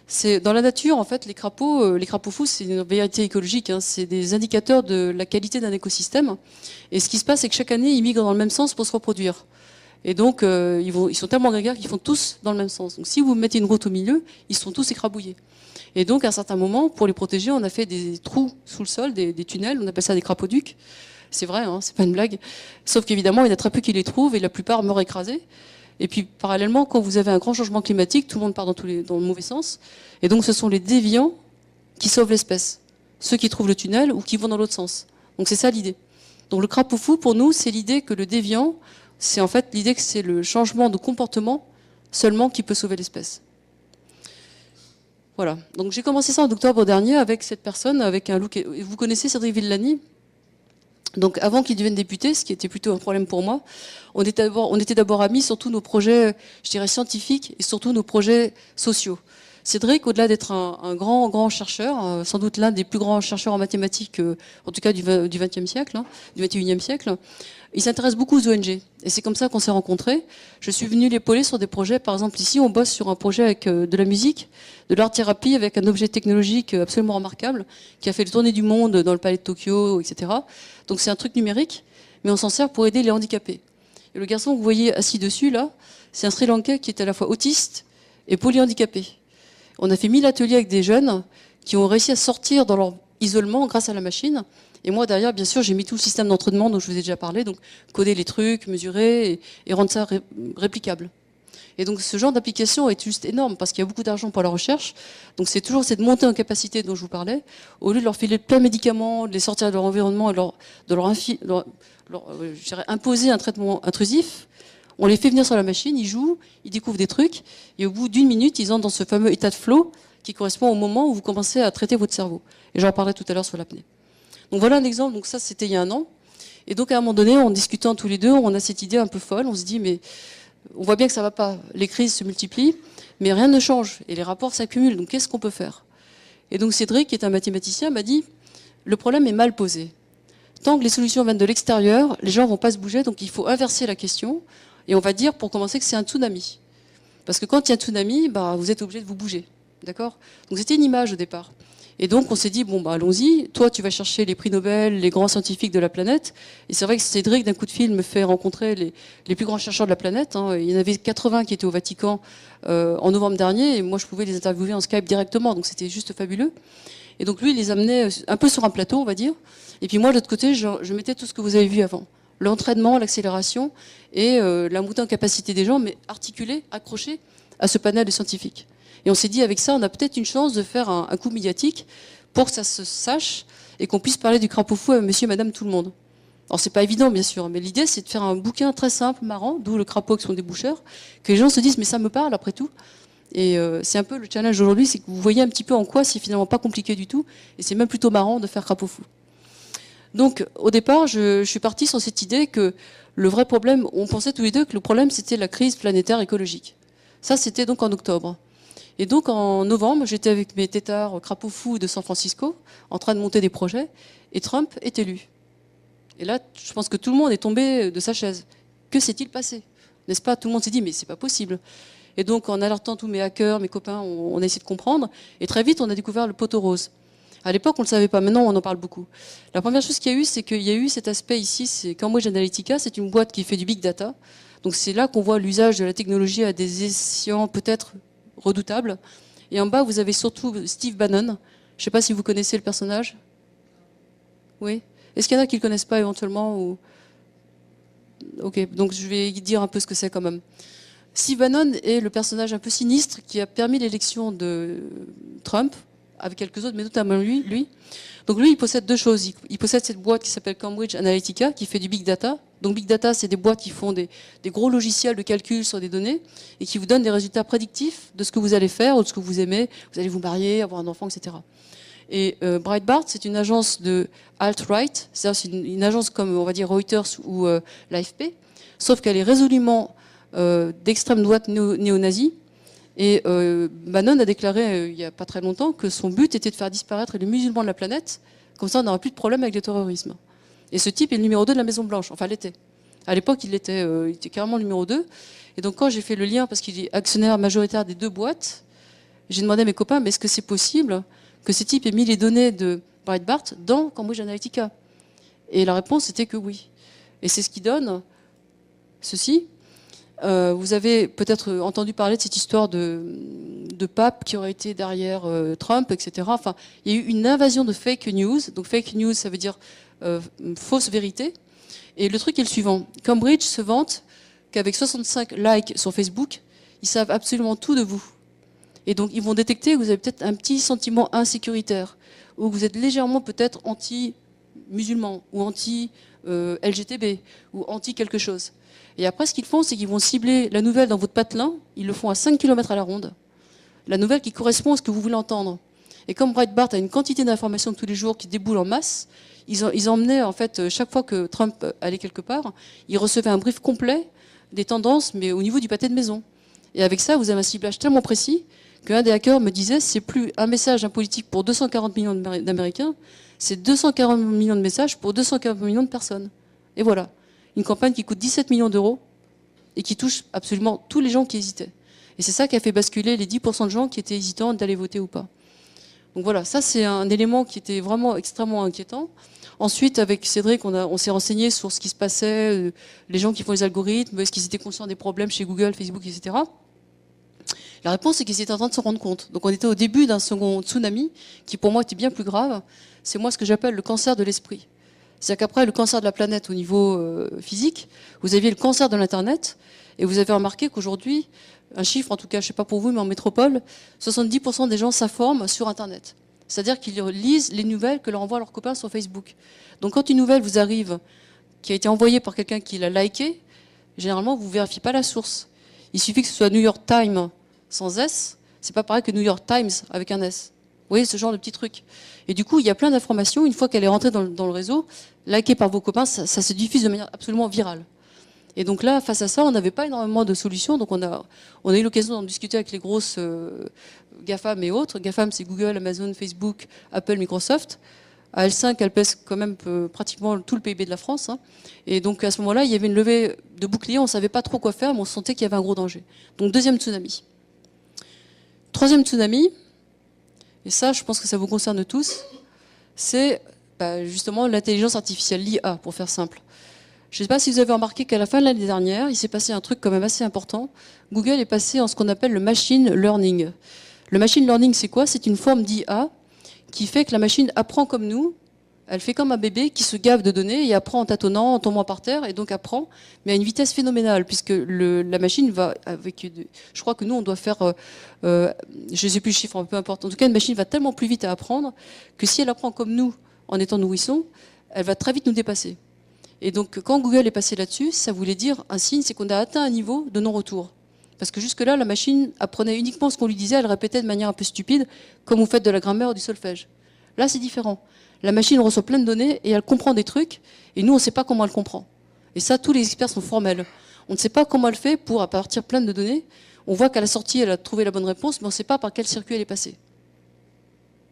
C'est dans la nature, en fait, les crapauds fous, c'est une vérité écologique. Hein, c'est des indicateurs de la qualité d'un écosystème. Et ce qui se passe, c'est que chaque année, ils migrent dans le même sens pour se reproduire. Et donc, ils sont tellement grégaires qu'ils font tous dans le même sens. Donc, si vous mettez une route au milieu, ils sont tous écrabouillés. Et donc, à un certain moment, pour les protéger, on a fait des trous sous le sol, des tunnels. On appelle ça des crapauducs. C'est vrai, hein, c'est pas une blague. Sauf qu'évidemment, il y en a très peu qui les trouvent et la plupart meurent écrasés. Et puis, parallèlement, quand vous avez un grand changement climatique, tout le monde part dans le mauvais sens. Et donc, ce sont les déviants qui sauvent l'espèce. Ceux qui trouvent le tunnel ou qui vont dans l'autre sens. Donc, c'est ça l'idée. Donc, le crapaud fou, pour nous, c'est l'idée que le déviant, c'est en fait l'idée que c'est le changement de comportement seulement qui peut sauver l'espèce. Voilà. Donc, j'ai commencé ça en octobre dernier avec cette personne, avec un look. Vous connaissez Cédric Villani ? Donc avant qu'il devienne député, ce qui était plutôt un problème pour moi, on était d'abord amis sur tous nos projets, je dirais, scientifiques et surtout nos projets sociaux. Cédric, au-delà d'être un grand chercheur, sans doute l'un des plus grands chercheurs en mathématiques, en tout cas du XXe siècle, hein, du XXIe siècle, il s'intéresse beaucoup aux ONG. Et c'est comme ça qu'on s'est rencontrés. Je suis venue l'épauler sur des projets. Par exemple, ici, on bosse sur un projet avec de la musique, de l'art-thérapie, avec un objet technologique absolument remarquable, qui a fait le tournée du monde dans le palais de Tokyo, etc. Donc c'est un truc numérique, mais on s'en sert pour aider les handicapés. Et le garçon que vous voyez assis dessus, là, c'est un Sri Lankais qui est à la fois autiste et polyhandicapé. On a fait 1000 ateliers avec des jeunes qui ont réussi à sortir dans leur isolement grâce à la machine. Et moi, derrière, bien sûr, j'ai mis tout le système d'entraînement dont je vous ai déjà parlé, donc coder les trucs, mesurer et rendre ça réplicable. Et donc, ce genre d'application est juste énorme parce qu'il y a beaucoup d'argent pour la recherche. Donc, c'est toujours cette montée en capacité dont je vous parlais. Au lieu de leur filer plein de médicaments, de les sortir de leur environnement et de leur imposer un traitement intrusif, on les fait venir sur la machine, ils jouent, ils découvrent des trucs, et au bout d'une minute, ils entrent dans ce fameux état de flow qui correspond au moment où vous commencez à traiter votre cerveau. Et j'en parlerai tout à l'heure sur l'apnée. Donc voilà un exemple, donc ça c'était il y a un an. Et donc à un moment donné, en discutant tous les deux, on a cette idée un peu folle, on se dit mais on voit bien que ça va pas, les crises se multiplient, mais rien ne change et les rapports s'accumulent, donc qu'est-ce qu'on peut faire? Et donc Cédric, qui est un mathématicien, m'a dit le problème est mal posé. Tant que les solutions viennent de l'extérieur, les gens vont pas se bouger, donc il faut inverser la question et on va dire pour commencer que c'est un tsunami. Parce que quand il y a un tsunami, bah, vous êtes obligé de vous bouger. D'accord? Donc c'était une image au départ. Et donc on s'est dit, bon bah allons-y, toi tu vas chercher les prix Nobel, les grands scientifiques de la planète. Et c'est vrai que Cédric, d'un coup de fil, me fait rencontrer les plus grands chercheurs de la planète. Hein. Il y en avait 80 qui étaient au Vatican en novembre dernier, et moi je pouvais les interviewer en Skype directement, donc c'était juste fabuleux. Et donc lui, il les amenait un peu sur un plateau, on va dire. Et puis moi, de l'autre côté, je mettais tout ce que vous avez vu avant. L'entraînement, l'accélération et la montée en capacité des gens, mais articulé, accroché à ce panel de scientifiques. Et on s'est dit, avec ça, on a peut-être une chance de faire un coup médiatique pour que ça se sache et qu'on puisse parler du crapaud fou à monsieur et madame tout le monde. Alors, c'est pas évident, bien sûr, mais l'idée, c'est de faire un bouquin très simple, marrant, d'où le crapaud avec son déboucheur, que les gens se disent, mais ça me parle, après tout. Et c'est un peu le challenge aujourd'hui, c'est que vous voyez un petit peu en quoi c'est finalement pas compliqué du tout, et c'est même plutôt marrant de faire crapaud fou. Donc, au départ, je suis partie sur cette idée que le vrai problème, on pensait tous les deux que le problème, c'était la crise planétaire écologique. Ça, c'était donc en octobre. Et donc en novembre, j'étais avec mes têtards crapauds fous de San Francisco, en train de monter des projets, et Trump est élu. Et là, je pense que tout le monde est tombé de sa chaise. Que s'est-il passé? N'est-ce pas? Tout le monde s'est dit, mais c'est pas possible. Et donc en alertant tous mes hackers, mes copains, on a essayé de comprendre, et très vite, on a découvert le poteau rose. À l'époque, on ne le savait pas, maintenant on en parle beaucoup. La première chose qu'il y a eu, c'est qu'il y a eu cet aspect ici, c'est Cambridge Analytica, c'est une boîte qui fait du big data. Donc c'est là qu'on voit l'usage de la technologie à des escients peut-être redoutable. Et en bas, vous avez surtout Steve Bannon. Je ne sais pas si vous connaissez le personnage. Oui. Est-ce qu'il y en a qui ne le connaissent pas éventuellement ou... Ok, donc je vais dire un peu ce que c'est quand même. Steve Bannon est le personnage un peu sinistre qui a permis l'élection de Trump, avec quelques autres, mais notamment lui. Donc lui, il possède deux choses. Il possède cette boîte qui s'appelle Cambridge Analytica, qui fait du big data. Donc big data, c'est des boîtes qui font des gros logiciels de calcul sur des données et qui vous donnent des résultats prédictifs de ce que vous allez faire ou de ce que vous aimez. Vous allez vous marier, avoir un enfant, etc. Et Breitbart, c'est une agence de alt-right, c'est-à-dire c'est une agence comme, on va dire, Reuters ou l'AFP, sauf qu'elle est résolument d'extrême droite néo-nazie. Et Bannon a déclaré il n'y a pas très longtemps que son but était de faire disparaître les musulmans de la planète, comme ça on n'aura plus de problème avec le terrorisme. Et ce type est le numéro 2 de la Maison Blanche, enfin l'était. À l'époque il était carrément le numéro 2. Et donc quand j'ai fait le lien, parce qu'il est actionnaire majoritaire des deux boîtes, j'ai demandé à mes copains, mais est-ce que c'est possible que ce type ait mis les données de Breitbart dans Cambridge Analytica? Et la réponse était que oui. Et c'est ce qui donne ceci. Vous avez peut-être entendu parler de cette histoire de pape qui aurait été derrière Trump, etc. Enfin, il y a eu une invasion de fake news. Donc fake news, ça veut dire fausse vérité. Et le truc est le suivant. Cambridge se vante qu'avec 65 likes sur Facebook, ils savent absolument tout de vous. Et donc ils vont détecter que vous avez peut-être un petit sentiment insécuritaire, ou que vous êtes légèrement peut-être anti-musulman, ou anti-LGTB, ou anti-quelque chose. Et après, ce qu'ils font, c'est qu'ils vont cibler la nouvelle dans votre patelin. Ils le font à 5 km à la ronde. La nouvelle qui correspond à ce que vous voulez entendre. Et comme Breitbart a une quantité d'informations tous les jours qui déboulent en masse, ils emmenaient, en fait, chaque fois que Trump allait quelque part, ils recevaient un brief complet des tendances, mais au niveau du pâté de maison. Et avec ça, vous avez un ciblage tellement précis qu'un des hackers me disait, c'est plus un message, un politique pour 240 millions d'Américains, c'est 240 millions de messages pour 240 millions de personnes. Et voilà. Une campagne qui coûte 17 millions d'euros et qui touche absolument tous les gens qui hésitaient. Et c'est ça qui a fait basculer les 10% de gens qui étaient hésitants d'aller voter ou pas. Donc voilà, ça c'est un élément qui était vraiment extrêmement inquiétant. Ensuite, avec Cédric, on s'est renseigné sur ce qui se passait, les gens qui font les algorithmes, est-ce qu'ils étaient conscients des problèmes chez Google, Facebook, etc. La réponse, c'est qu'ils étaient en train de se rendre compte. Donc on était au début d'un second tsunami qui pour moi était bien plus grave. C'est moi ce que j'appelle le cancer de l'esprit. C'est-à-dire qu'après le cancer de la planète au niveau physique, vous aviez le cancer de l'Internet, et vous avez remarqué qu'aujourd'hui, un chiffre en tout cas, je ne sais pas pour vous, mais en métropole, 70% des gens s'informent sur Internet. C'est-à-dire qu'ils lisent les nouvelles que leur envoient leurs copains sur Facebook. Donc quand une nouvelle vous arrive, qui a été envoyée par quelqu'un qui l'a likée, généralement vous ne vérifiez pas la source. Il suffit que ce soit New York Times sans S, c'est pas pareil que New York Times avec un S. Vous voyez, ce genre de petits trucs. Et du coup, il y a plein d'informations, une fois qu'elle est rentrée dans le réseau, likée par vos copains, ça se diffuse de manière absolument virale. Et donc là, face à ça, on n'avait pas énormément de solutions. Donc on a eu l'occasion d'en discuter avec les grosses GAFAM et autres. GAFAM, c'est Google, Amazon, Facebook, Apple, Microsoft. À L5, elle pèse quand même pratiquement tout le PIB de la France. Hein. Et donc à ce moment-là, il y avait une levée de boucliers, on ne savait pas trop quoi faire, mais on sentait qu'il y avait un gros danger. Donc deuxième tsunami. Troisième tsunami, et ça, je pense que ça vous concerne tous, c'est justement l'intelligence artificielle, l'IA, pour faire simple. Je ne sais pas si vous avez remarqué qu'à la fin de l'année dernière, il s'est passé un truc quand même assez important. Google est passé en ce qu'on appelle le machine learning. Le machine learning, c'est quoi? C'est une forme d'IA qui fait que la machine apprend comme nous. Elle fait comme un bébé qui se gave de données et apprend en tâtonnant, en tombant par terre, et donc apprend, mais à une vitesse phénoménale, puisque la machine va avec... Je crois que nous, on doit faire... je ne sais plus le chiffre, peu importe. En tout cas, une machine va tellement plus vite à apprendre que si elle apprend comme nous, en étant nourrisson, elle va très vite nous dépasser. Et donc, quand Google est passé là-dessus, ça voulait dire un signe, c'est qu'on a atteint un niveau de non-retour. Parce que jusque-là, la machine apprenait uniquement ce qu'on lui disait, elle répétait de manière un peu stupide, comme vous faites de la grammaire ou du solfège. Là, c'est différent. La machine reçoit plein de données et elle comprend des trucs, et nous, on ne sait pas comment elle comprend. Et ça, tous les experts sont formels. On ne sait pas comment elle fait pour, à partir plein de données, on voit qu'à la sortie, elle a trouvé la bonne réponse, mais on ne sait pas par quel circuit elle est passée.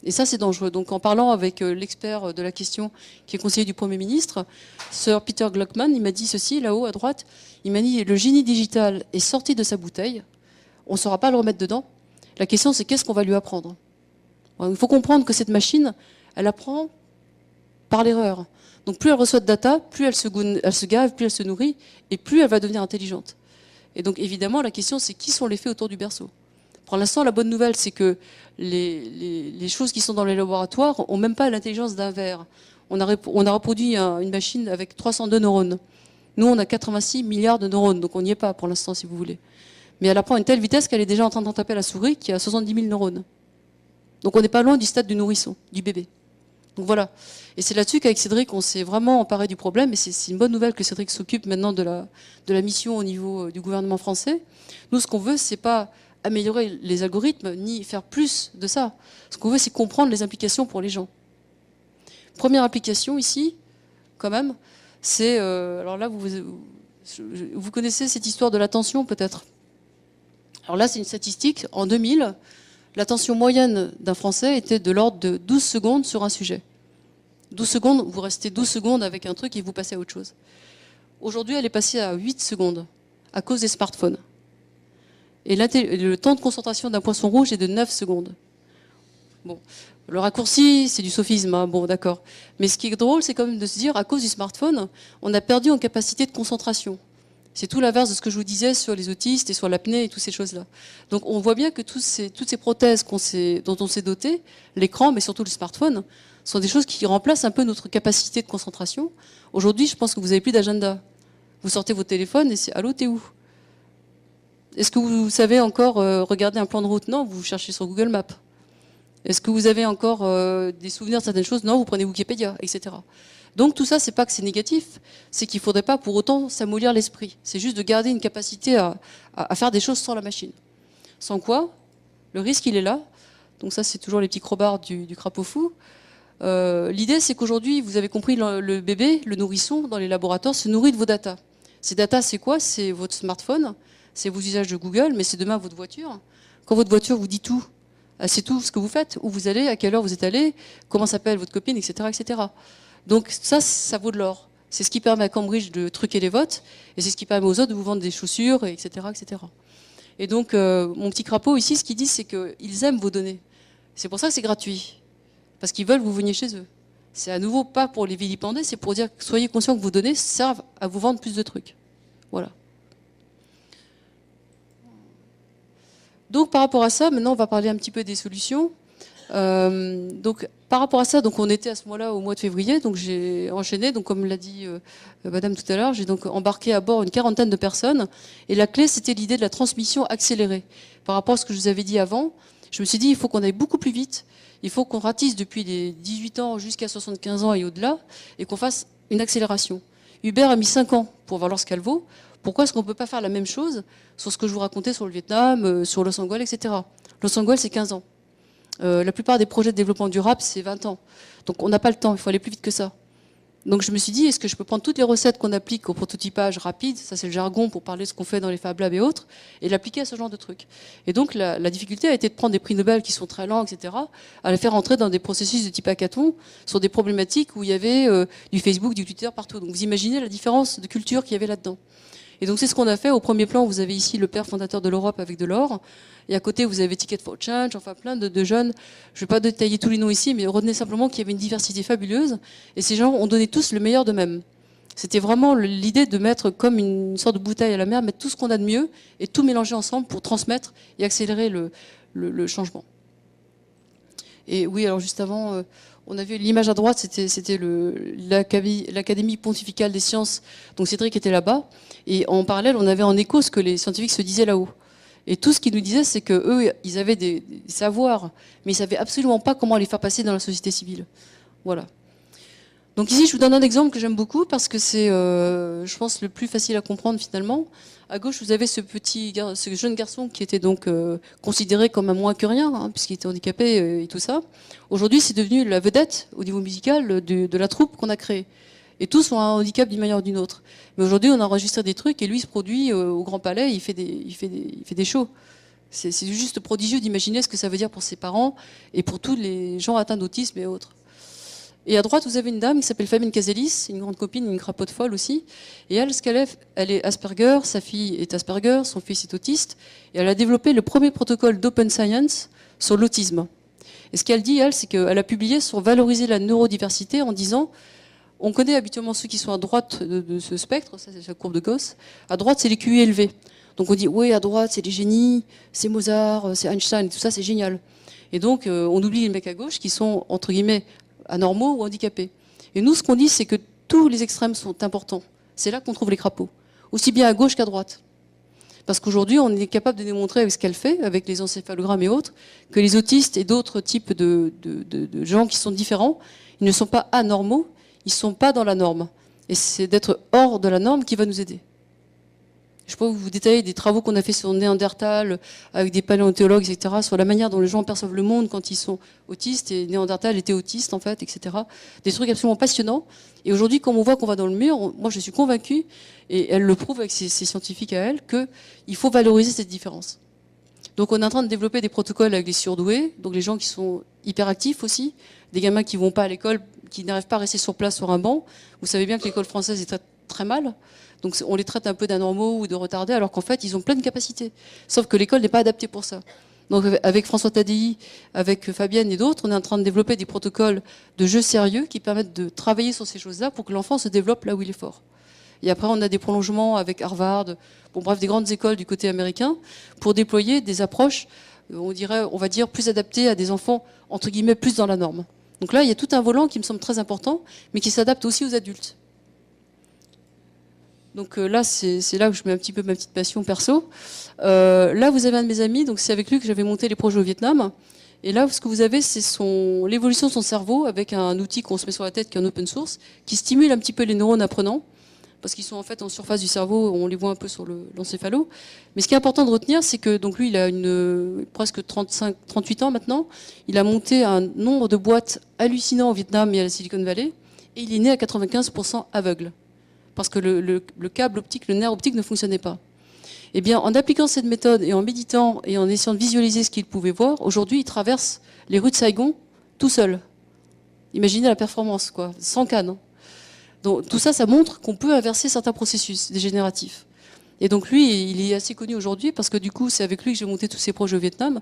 Et ça, c'est dangereux. Donc, en parlant avec l'expert de la question, qui est conseiller du Premier ministre, Sir Peter Gluckman, il m'a dit ceci, là-haut, à droite, il m'a dit, le génie digital est sorti de sa bouteille, on ne saura pas le remettre dedans. La question, c'est qu'est-ce qu'on va lui apprendre? Il faut comprendre que cette machine, elle apprend par l'erreur. Donc plus elle reçoit de data, plus elle se gave, plus elle se nourrit, et plus elle va devenir intelligente. Et donc évidemment, la question, c'est qui sont les faits autour du berceau? Pour l'instant, la bonne nouvelle, c'est que les choses qui sont dans les laboratoires n'ont même pas l'intelligence d'un ver. On a reproduit une machine avec 302 neurones. Nous, on a 86 milliards de neurones, donc on n'y est pas pour l'instant, si vous voulez. Mais elle apprend à une telle vitesse qu'elle est déjà en train d'en taper à la souris qui a 70 000 neurones. Donc on n'est pas loin du stade du nourrisson, du bébé. Donc voilà. Et c'est là-dessus qu'avec Cédric, on s'est vraiment emparé du problème. Et c'est une bonne nouvelle que Cédric s'occupe maintenant de la mission au niveau du gouvernement français. Nous, ce qu'on veut, c'est pas améliorer les algorithmes, ni faire plus de ça. Ce qu'on veut, c'est comprendre les implications pour les gens. Première application ici, quand même, c'est... alors là, vous connaissez cette histoire de l'attention, peut-être. Alors là, c'est une statistique. En 2000, l'attention moyenne d'un Français était de l'ordre de 12 secondes sur un sujet. 12 secondes, vous restez 12 secondes avec un truc et vous passez à autre chose. Aujourd'hui, elle est passée à 8 secondes à cause des smartphones. Et le temps de concentration d'un poisson rouge est de 9 secondes. Bon, le raccourci, c'est du sophisme, hein, bon, d'accord. Mais ce qui est drôle, c'est quand même de se dire, à cause du smartphone, on a perdu en capacité de concentration. C'est tout l'inverse de ce que je vous disais sur les autistes et sur l'apnée et toutes ces choses-là. Donc on voit bien que toutes ces prothèses dont on s'est doté, l'écran, mais surtout le smartphone, sont des choses qui remplacent un peu notre capacité de concentration. Aujourd'hui, je pense que vous n'avez plus d'agenda. Vous sortez votre téléphone et c'est « Allô, t'es où ?» Est-ce que vous savez encore regarder un plan de route? Non, vous cherchez sur Google Maps. Est-ce que vous avez encore des souvenirs de certaines choses? Non, vous prenez Wikipédia, etc. Donc tout ça, c'est pas que c'est négatif, c'est qu'il ne faudrait pas pour autant s'amollir l'esprit. C'est juste de garder une capacité à faire des choses sans la machine. Sans quoi, le risque, il est là. Donc ça, c'est toujours les petits crobards du crapaud fou. L'idée, c'est qu'aujourd'hui, vous avez compris, le bébé, le nourrisson, dans les laboratoires, se nourrit de vos datas. Ces datas, c'est quoi? C'est votre smartphone, c'est vos usages de Google, mais c'est demain votre voiture. Quand votre voiture vous dit tout, c'est tout ce que vous faites, où vous allez, à quelle heure vous êtes allé, comment s'appelle votre copine, etc., etc. Donc ça vaut de l'or. C'est ce qui permet à Cambridge de truquer les votes, et c'est ce qui permet aux autres de vous vendre des chaussures, etc., etc. Et donc, mon petit crapaud ici, ce qu'ils disent, c'est qu'ils aiment vos données. C'est pour ça que c'est gratuit, parce qu'ils veulent que vous veniez chez eux. C'est à nouveau pas pour les vilipender, c'est pour dire, soyez conscients que vos données servent à vous vendre plus de trucs. Voilà. Donc par rapport à ça, maintenant on va parler un petit peu des solutions. Donc par rapport à ça, donc on était à ce moment-là au mois de février, donc j'ai enchaîné, donc comme l'a dit Madame tout à l'heure, j'ai donc embarqué à bord une quarantaine de personnes, et la clé c'était l'idée de la transmission accélérée. Par rapport à ce que je vous avais dit avant, je me suis dit il faut qu'on aille beaucoup plus vite, il faut qu'on ratisse depuis les 18 ans jusqu'à 75 ans et au-delà, et qu'on fasse une accélération. Uber a mis 5 ans pour valoir ce qu'elle vaut. Pourquoi est-ce qu'on ne peut pas faire la même chose sur ce que je vous racontais sur le Vietnam, sur Los Angeles, etc. Los Angeles, c'est 15 ans. La plupart des projets de développement durable, c'est 20 ans. Donc on n'a pas le temps, il faut aller plus vite que ça. Donc je me suis dit, est-ce que je peux prendre toutes les recettes qu'on applique au prototypage rapide, ça c'est le jargon pour parler de ce qu'on fait dans les Fab Labs et autres, et l'appliquer à ce genre de trucs. Et donc la difficulté a été de prendre des prix Nobel qui sont très lents, etc., à les faire entrer dans des processus de type hackathon, sur des problématiques où il y avait du Facebook, du Twitter, partout. Donc vous imaginez la différence de culture qu'il y avait là-dedans. Et donc c'est ce qu'on a fait. Au premier plan, vous avez ici le père fondateur de l'Europe avec de l'or. Et à côté, vous avez Ticket for Change, enfin plein de jeunes. Je ne vais pas détailler tous les noms ici, mais retenez simplement qu'il y avait une diversité fabuleuse. Et ces gens ont donné tous le meilleur d'eux-mêmes. C'était vraiment l'idée de mettre comme une sorte de bouteille à la mer, mettre tout ce qu'on a de mieux et tout mélanger ensemble pour transmettre et accélérer le changement. Et oui, alors juste avant, on a vu l'image à droite, c'était l'Académie pontificale des sciences. Donc Cédric était là-bas. Et en parallèle, on avait en écho ce que les scientifiques se disaient là-haut. Et tout ce qu'ils nous disaient, c'est qu'eux, ils avaient des savoirs, mais ils ne savaient absolument pas comment les faire passer dans la société civile. Voilà. Donc ici, je vous donne un exemple que j'aime beaucoup parce que c'est, je pense, le plus facile à comprendre finalement. À gauche, vous avez ce jeune garçon qui était donc considéré comme un moins que rien, hein, puisqu'il était handicapé et tout ça. Aujourd'hui, c'est devenu la vedette au niveau musical de la troupe qu'on a créée. Et tous ont un handicap d'une manière ou d'une autre. Mais aujourd'hui, on a enregistré des trucs et lui, il se produit au Grand Palais, il fait des shows. C'est juste prodigieux d'imaginer ce que ça veut dire pour ses parents et pour tous les gens atteints d'autisme et autres. Et à droite, vous avez une dame qui s'appelle Fabienne Casellis, une grande copine, une crapote folle aussi. Et elle, ce qu'elle est, elle est Asperger, sa fille est Asperger, son fils est autiste. Et elle a développé le premier protocole d'Open Science sur l'autisme. Et ce qu'elle dit, elle, c'est qu'elle a publié sur valoriser la neurodiversité en disant, on connaît habituellement ceux qui sont à droite de ce spectre, ça c'est la courbe de Gauss. À droite, c'est les QI élevés. Donc on dit, oui, à droite, c'est les génies, c'est Mozart, c'est Einstein, et tout ça, c'est génial. Et donc, on oublie les mecs à gauche qui sont, entre guillemets, anormaux ou handicapés. Et nous, ce qu'on dit, c'est que tous les extrêmes sont importants. c'est là qu'on trouve les crapauds, aussi bien à gauche qu'à droite. Parce qu'aujourd'hui, on est capable de démontrer avec ce qu'elle fait, avec les encéphalogrammes et autres, que les autistes et d'autres types de gens qui sont différents, ils ne sont pas anormaux, ils ne sont pas dans la norme. Et c'est d'être hors de la norme qui va nous aider. Je peux vous détailler des travaux qu'on a fait sur Néandertal, avec des paléontologues, etc., sur la manière dont les gens perçoivent le monde quand ils sont autistes, et Néandertal était autiste, en fait, etc. Des trucs absolument passionnants. Et aujourd'hui, comme on voit qu'on va dans le mur, moi je suis convaincue, et elle le prouve avec ses scientifiques à elle, qu'il faut valoriser cette différence. Donc on est en train de développer des protocoles avec les surdoués, donc les gens qui sont hyperactifs aussi, des gamins qui ne vont pas à l'école, qui n'arrivent pas à rester sur place sur un banc. Vous savez bien que l'école française est très, très mal. Donc on les traite un peu d'anormaux ou de retardés, alors qu'en fait, ils ont plein de capacités. Sauf que l'école n'est pas adaptée pour ça. Donc avec François Tadei, avec Fabienne et d'autres, on est en train de développer des protocoles de jeux sérieux qui permettent de travailler sur ces choses-là pour que l'enfant se développe là où il est fort. Et après, on a des prolongements avec Harvard, bon bref, des grandes écoles du côté américain, pour déployer des approches, on va dire, plus adaptées à des enfants, entre guillemets, plus dans la norme. Donc là, il y a tout un volant qui me semble très important, mais qui s'adapte aussi aux adultes. Donc là, c'est là que je mets un petit peu ma petite passion perso. Là, vous avez un de mes amis, donc c'est avec lui que j'avais monté les projets au Vietnam. Et là, ce que vous avez, c'est l'évolution de son cerveau avec un outil qu'on se met sur la tête qui est en open source, qui stimule un petit peu les neurones apprenants, parce qu'ils sont en fait en surface du cerveau, on les voit un peu sur l'encéphalo. Mais ce qui est important de retenir, c'est que donc lui, il a presque 38 ans maintenant. Il a monté un nombre de boîtes hallucinant au Vietnam et à la Silicon Valley, et il est né à 95% aveugle. Parce que le câble optique, le nerf optique ne fonctionnait pas. Eh bien, en appliquant cette méthode et en méditant et en essayant de visualiser ce qu'il pouvait voir, aujourd'hui, il traverse les rues de Saigon tout seul. Imaginez la performance, quoi, sans canne. Donc tout ça, ça montre qu'on peut inverser certains processus dégénératifs. Et donc lui, il est assez connu aujourd'hui parce que du coup, c'est avec lui que j'ai monté tous ces projets au Vietnam.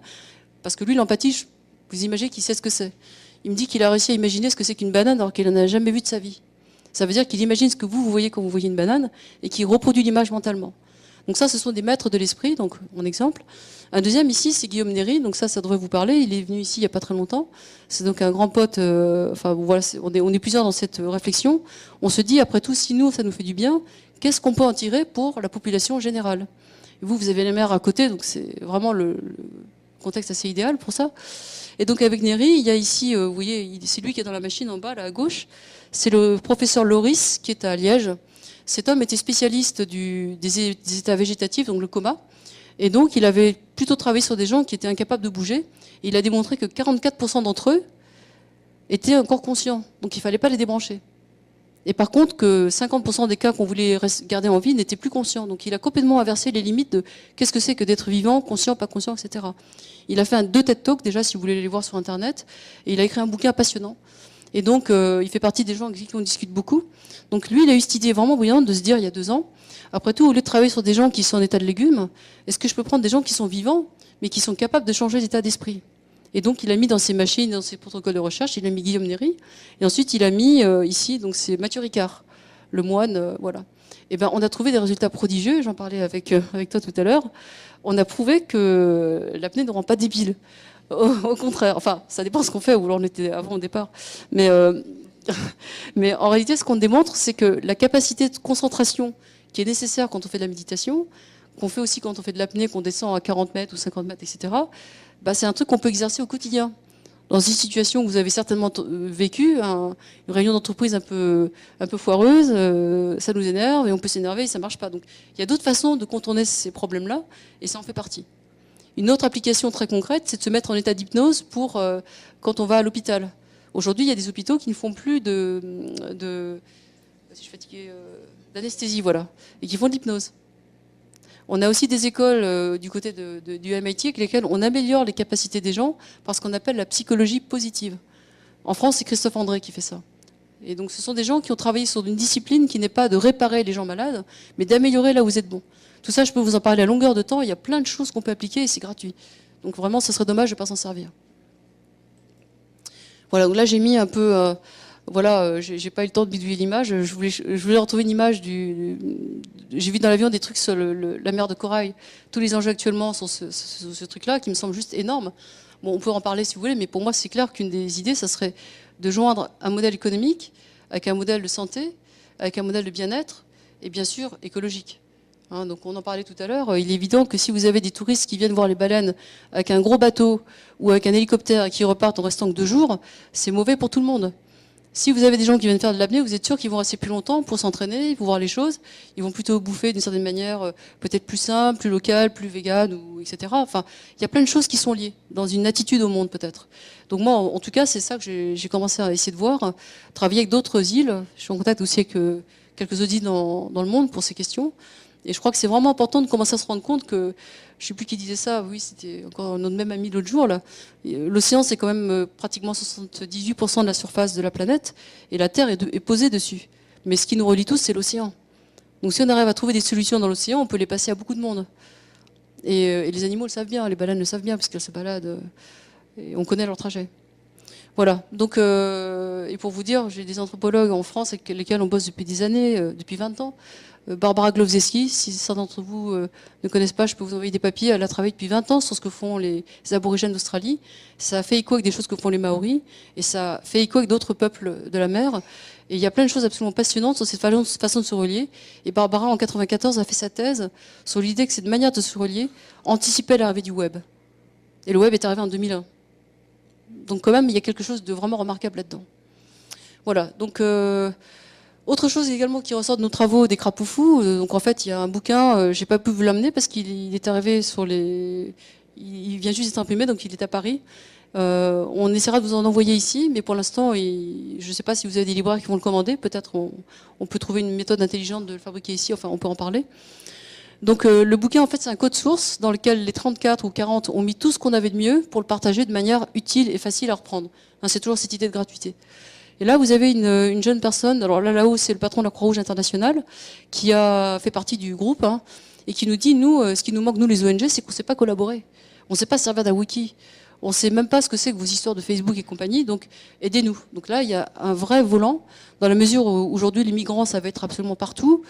Parce que lui, l'empathie, vous imaginez qu'il sait ce que c'est. Il me dit qu'il a réussi à imaginer ce que c'est qu'une banane alors qu'il n'en a jamais vu de sa vie. Ça veut dire qu'il imagine ce que vous voyez quand vous voyez une banane et qu'il reproduit l'image mentalement. Donc ça, ce sont des maîtres de l'esprit, donc mon exemple. Un deuxième ici, c'est Guillaume Néry, donc ça devrait vous parler. Il est venu ici il n'y a pas très longtemps. C'est donc un grand pote, enfin voilà, on est plusieurs dans cette réflexion. On se dit, après tout, si nous, ça nous fait du bien, qu'est-ce qu'on peut en tirer pour la population générale? Et vous avez la mer à côté, donc c'est vraiment le contexte assez idéal pour ça. Et donc avec Néry, il y a ici, vous voyez, c'est lui qui est dans la machine en bas, là à gauche. C'est le professeur Loris qui est à Liège. Cet homme était spécialiste des états végétatifs, donc le coma. Et donc il avait plutôt travaillé sur des gens qui étaient incapables de bouger. Et il a démontré que 44% d'entre eux étaient encore conscients. Donc il ne fallait pas les débrancher. Et par contre, que 50% des cas qu'on voulait garder en vie n'étaient plus conscients. Donc il a complètement inversé les limites de qu'est-ce que c'est que d'être vivant, conscient, pas conscient, etc. Il a fait 2 TED Talks, déjà, si vous voulez les voir sur Internet. Et il a écrit un bouquin passionnant. Et donc, il fait partie des gens avec qui on discute beaucoup. Donc lui, il a eu cette idée vraiment brillante de se dire, il y a 2 ans, après tout, au lieu de travailler sur des gens qui sont en état de légumes, est-ce que je peux prendre des gens qui sont vivants, mais qui sont capables de changer d'état d'esprit? Et donc, il a mis dans ses machines, dans ses protocoles de recherche, il a mis Guillaume Néry. Et ensuite, il a mis ici, donc c'est Mathieu Ricard, le moine, voilà. Et ben, on a trouvé des résultats prodigieux, j'en parlais avec toi tout à l'heure. On a prouvé que l'apnée ne rend pas débile. Au contraire, enfin, ça dépend de ce qu'on fait, où l'on était avant au départ. Mais en réalité, ce qu'on démontre, c'est que la capacité de concentration qui est nécessaire quand on fait de la méditation, qu'on fait aussi quand on fait de l'apnée, qu'on descend à 40 mètres ou 50 mètres, etc., bah, c'est un truc qu'on peut exercer au quotidien. Dans une situation que vous avez certainement vécu, une réunion d'entreprise un peu foireuse, ça nous énerve et on peut s'énerver et ça ne marche pas. Donc il y a d'autres façons de contourner ces problèmes-là et ça en fait partie. Une autre application très concrète, c'est de se mettre en état d'hypnose pour quand on va à l'hôpital. Aujourd'hui, il y a des hôpitaux qui ne font plus si je suis fatiguée, d'anesthésie, voilà, et qui font de l'hypnose. On a aussi des écoles du côté du MIT avec lesquelles on améliore les capacités des gens par ce qu'on appelle la psychologie positive. En France, c'est Christophe André qui fait ça. Et donc, ce sont des gens qui ont travaillé sur une discipline qui n'est pas de réparer les gens malades, mais d'améliorer là où vous êtes bon. Tout ça, je peux vous en parler à longueur de temps. Il y a plein de choses qu'on peut appliquer et c'est gratuit. Donc vraiment, ce serait dommage de ne pas s'en servir. Voilà, donc là, j'ai mis un peu... voilà, j'ai pas eu le temps de bidouiller l'image. Je voulais retrouver une image j'ai vu dans l'avion des trucs sur la mer de corail. Tous les enjeux actuellement sont ce truc-là qui me semble juste énorme. Bon, on peut en parler si vous voulez, mais pour moi, c'est clair qu'une des idées, ça serait de joindre un modèle économique avec un modèle de santé, avec un modèle de bien-être, et bien sûr écologique. Hein, donc on en parlait tout à l'heure, il est évident que si vous avez des touristes qui viennent voir les baleines avec un gros bateau ou avec un hélicoptère et qui repartent en restant que 2 jours, c'est mauvais pour tout le monde. Si vous avez des gens qui viennent faire de l'apnée, vous êtes sûr qu'ils vont rester plus longtemps pour s'entraîner, pour voir les choses. Ils vont plutôt bouffer d'une certaine manière, peut-être plus simple, plus locale, plus végane, ou etc. Enfin, il y a plein de choses qui sont liées dans une attitude au monde peut-être. Donc moi, en tout cas, c'est ça que j'ai commencé à essayer de voir, travailler avec d'autres îles. Je suis en contact aussi avec quelques autres îles dans le monde pour ces questions. Et je crois que c'est vraiment important de commencer à se rendre compte que, je ne sais plus qui disait ça, oui, c'était encore notre même ami l'autre jour, là. L'océan, c'est quand même pratiquement 78% de la surface de la planète, et la Terre est posée dessus. Mais ce qui nous relie tous, c'est l'océan. Donc si on arrive à trouver des solutions dans l'océan, on peut les passer à beaucoup de monde. Et les animaux le savent bien, les baleines le savent bien, parce qu'elles se baladent, et on connaît leur trajet. Voilà, donc, et pour vous dire, j'ai des anthropologues en France avec lesquels on bosse depuis des années, depuis 20 ans. Barbara Glovzeski, si certains d'entre vous ne connaissent pas, je peux vous envoyer des papiers. Elle a travaillé depuis 20 ans sur ce que font les aborigènes d'Australie. Ça a fait écho avec des choses que font les Maoris, et ça fait écho avec d'autres peuples de la mer. Et il y a plein de choses absolument passionnantes sur cette façon de se relier. Et Barbara, en 1994, a fait sa thèse sur l'idée que cette manière de se relier anticipait l'arrivée du web. Et le web est arrivé en 2001. Donc quand même, il y a quelque chose de vraiment remarquable là-dedans. Voilà, donc... autre chose également qui ressort de nos travaux des crapauds fous, donc en fait il y a un bouquin, j'ai pas pu vous l'amener parce qu'il est arrivé sur les... Il vient juste d'être imprimé, donc il est à Paris. On essaiera de vous en envoyer ici, mais pour l'instant, je ne sais pas si vous avez des libraires qui vont le commander, peut-être on peut trouver une méthode intelligente de le fabriquer ici, enfin on peut en parler. Donc le bouquin en fait c'est un code source dans lequel les 34 ou 40 ont mis tout ce qu'on avait de mieux pour le partager de manière utile et facile à reprendre. Hein, c'est toujours cette idée de gratuité. Et là, vous avez une jeune personne, alors là-haut, c'est le patron de la Croix-Rouge internationale, qui a fait partie du groupe, hein, et qui nous dit, nous, ce qui nous manque, nous, les ONG, c'est qu'on ne sait pas collaborer. On ne sait pas servir d'un wiki. On ne sait même pas ce que c'est que vos histoires de Facebook et compagnie, donc aidez-nous. Donc là, il y a un vrai volant, dans la mesure où aujourd'hui, les migrants, ça va être absolument partout.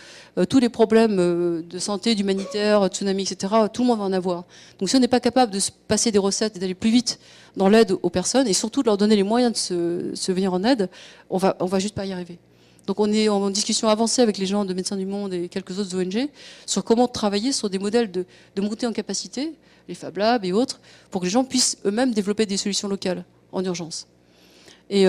Tous les problèmes de santé, d'humanitaire, tsunami, etc., tout le monde va en avoir. Donc si on n'est pas capable de se passer des recettes et d'aller plus vite dans l'aide aux personnes, et surtout de leur donner les moyens de se venir en aide, on va juste pas y arriver. Donc on est en discussion avancée avec les gens de Médecins du Monde et quelques autres ONG sur comment travailler sur des modèles de montée en capacité, les Fab Labs et autres, pour que les gens puissent eux-mêmes développer des solutions locales en urgence. Et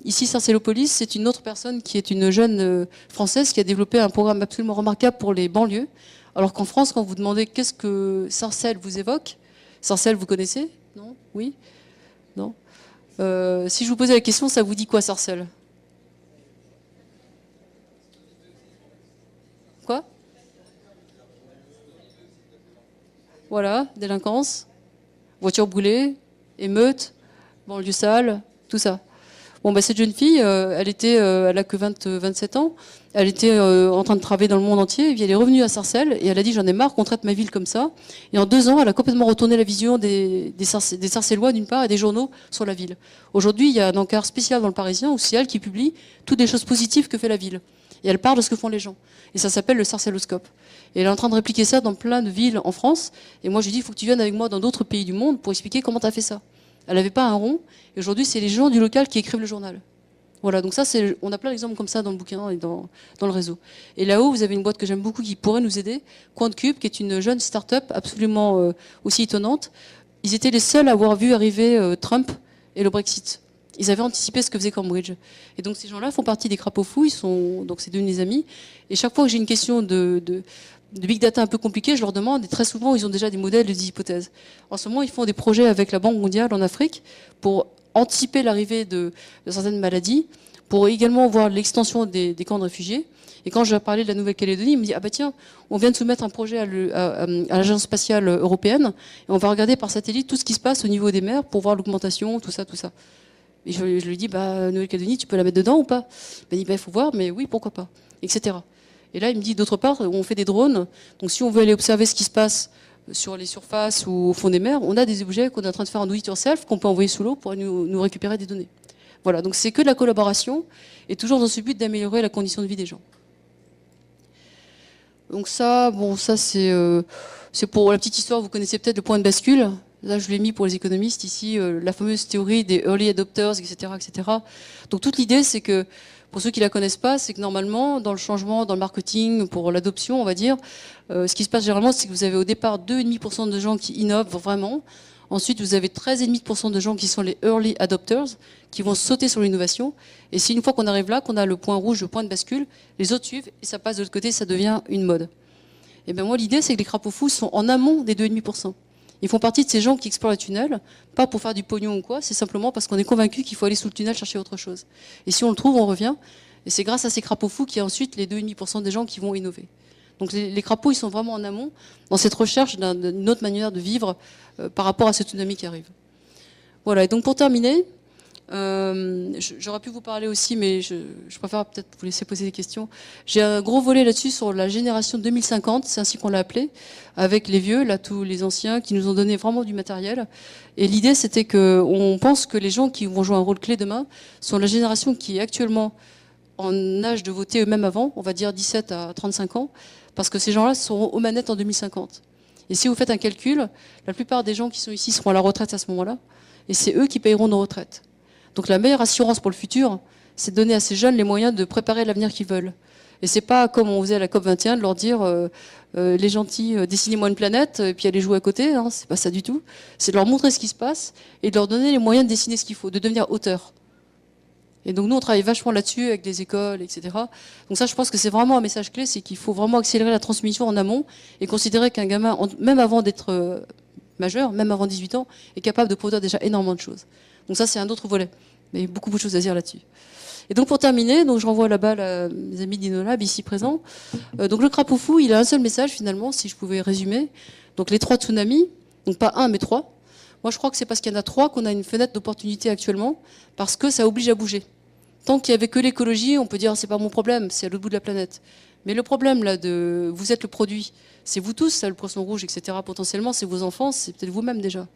ici, Sarcellopolis, c'est une autre personne qui est une jeune Française qui a développé un programme absolument remarquable pour les banlieues. Alors qu'en France, quand vous demandez qu'est-ce que Sarcelles vous évoque, Sarcelles, vous connaissez? Non? Oui? Non? Si je vous posais la question, ça vous dit quoi, Sarcelles? Quoi? Voilà, délinquance, voiture brûlée, émeute, banlieue sale, tout ça. Bon, bah, cette jeune fille, elle a que 27 ans, elle était en train de travailler dans le monde entier, et puis elle est revenue à Sarcelles, et elle a dit, j'en ai marre qu'on traite ma ville comme ça. Et en 2 ans, elle a complètement retourné la vision des Sarcellois, d'une part, et des journaux sur la ville. Aujourd'hui, il y a un encart spécial dans le Parisien, où c'est elle qui publie toutes les choses positives que fait la ville. Et elle parle de ce que font les gens. Et ça s'appelle le Sarcelloscope. Et elle est en train de répliquer ça dans plein de villes en France. Et moi, je lui dis, il faut que tu viennes avec moi dans d'autres pays du monde pour expliquer comment tu as fait ça. Elle n'avait pas un rond. Et aujourd'hui, c'est les gens du local qui écrivent le journal. Voilà, donc ça, on a plein d'exemples comme ça dans le bouquin et dans le réseau. Et là-haut, vous avez une boîte que j'aime beaucoup qui pourrait nous aider, QuantCube, qui est une jeune start-up absolument aussi étonnante. Ils étaient les seuls à avoir vu arriver Trump et le Brexit. Ils avaient anticipé ce que faisait Cambridge. Et donc ces gens-là font partie des crapauds fous, donc c'est devenu des amis. Et chaque fois que j'ai une question de big data un peu compliquée, je leur demande, et très souvent ils ont déjà des modèles, des hypothèses. En ce moment, ils font des projets avec la Banque mondiale en Afrique pour anticiper l'arrivée de certaines maladies, pour également voir l'extension des camps de réfugiés. Et quand je leur parlais de la Nouvelle-Calédonie, ils me disent, ah bah tiens, on vient de soumettre un projet à l'Agence spatiale européenne, et on va regarder par satellite tout ce qui se passe au niveau des mers pour voir l'augmentation, tout ça, tout ça. Et je lui dis, bah, Nouvelle-Calédonie, tu peux la mettre dedans ou pas? Il dit, bah, il faut voir, mais oui, pourquoi pas, etc. Et là, il me dit, d'autre part, on fait des drones. Donc, si on veut aller observer ce qui se passe sur les surfaces ou au fond des mers, on a des objets qu'on est en train de faire en do it yourself, qu'on peut envoyer sous l'eau pour nous récupérer des données. Voilà, donc c'est que de la collaboration, et toujours dans ce but d'améliorer la condition de vie des gens. Donc ça, bon, ça c'est pour la petite histoire, vous connaissez peut-être le point de bascule. Là, je l'ai mis pour les économistes ici, la fameuse théorie des early adopters, etc., etc. Donc toute l'idée, c'est que, pour ceux qui la connaissent pas, c'est que normalement, dans le changement, dans le marketing, pour l'adoption, on va dire, ce qui se passe généralement, c'est que vous avez au départ 2,5% de gens qui innovent vraiment. Ensuite, vous avez 13,5% de gens qui sont les early adopters, qui vont sauter sur l'innovation. Et c'est une fois qu'on arrive là, qu'on a le point rouge, le point de bascule, les autres suivent et ça passe de l'autre côté, ça devient une mode. Et bien moi, l'idée, c'est que les crapauds fous sont en amont des 2,5%. Ils font partie de ces gens qui explorent le tunnel, pas pour faire du pognon ou quoi, c'est simplement parce qu'on est convaincu qu'il faut aller sous le tunnel chercher autre chose. Et si on le trouve, on revient. Et c'est grâce à ces crapauds fous qu'il y a ensuite les 2,5% des gens qui vont innover. Donc les crapauds, ils sont vraiment en amont dans cette recherche d'une autre manière de vivre par rapport à cette tsunami qui arrive. Voilà, et donc pour terminer, j'aurais pu vous parler aussi, mais je préfère peut-être vous laisser poser des questions. J'ai un gros volet là-dessus sur la génération 2050, c'est ainsi qu'on l'a appelé, avec les vieux, là tous les anciens, qui nous ont donné vraiment du matériel. Et l'idée, c'était qu'on pense que les gens qui vont jouer un rôle clé demain sont la génération qui est actuellement en âge de voter eux-mêmes avant, on va dire 17 à 35 ans, parce que ces gens-là seront aux manettes en 2050. Et si vous faites un calcul, la plupart des gens qui sont ici seront à la retraite à ce moment-là, et c'est eux qui payeront nos retraites. Donc la meilleure assurance pour le futur, c'est de donner à ces jeunes les moyens de préparer l'avenir qu'ils veulent. Et c'est pas comme on faisait à la COP21 de leur dire les gentils, dessinez-moi une planète et puis allez jouer à côté. Hein, c'est pas ça du tout. C'est de leur montrer ce qui se passe et de leur donner les moyens de dessiner ce qu'il faut, de devenir auteur. Et donc nous on travaille vachement là-dessus avec les écoles, etc. Donc ça je pense que c'est vraiment un message clé, c'est qu'il faut vraiment accélérer la transmission en amont et considérer qu'un gamin, même avant d'être majeur, même avant 18 ans, est capable de produire déjà énormément de choses. Donc ça c'est un autre volet, mais il y a beaucoup de choses à dire là-dessus. Et donc pour terminer, donc je renvoie là-bas mes amis d'Inolab ici présents. Donc le crapaud fou, il a un seul message finalement, si je pouvais résumer. Donc les 3 tsunamis, donc pas 1 mais 3. Moi je crois que c'est parce qu'il y en a 3 qu'on a une fenêtre d'opportunité actuellement, parce que ça oblige à bouger. Tant qu'il n'y avait que l'écologie, on peut dire c'est pas mon problème, c'est à l'autre bout de la planète. Mais le problème là de vous êtes le produit, c'est vous tous, ça, le poisson rouge, etc. Potentiellement, c'est vos enfants, c'est peut-être vous-même déjà.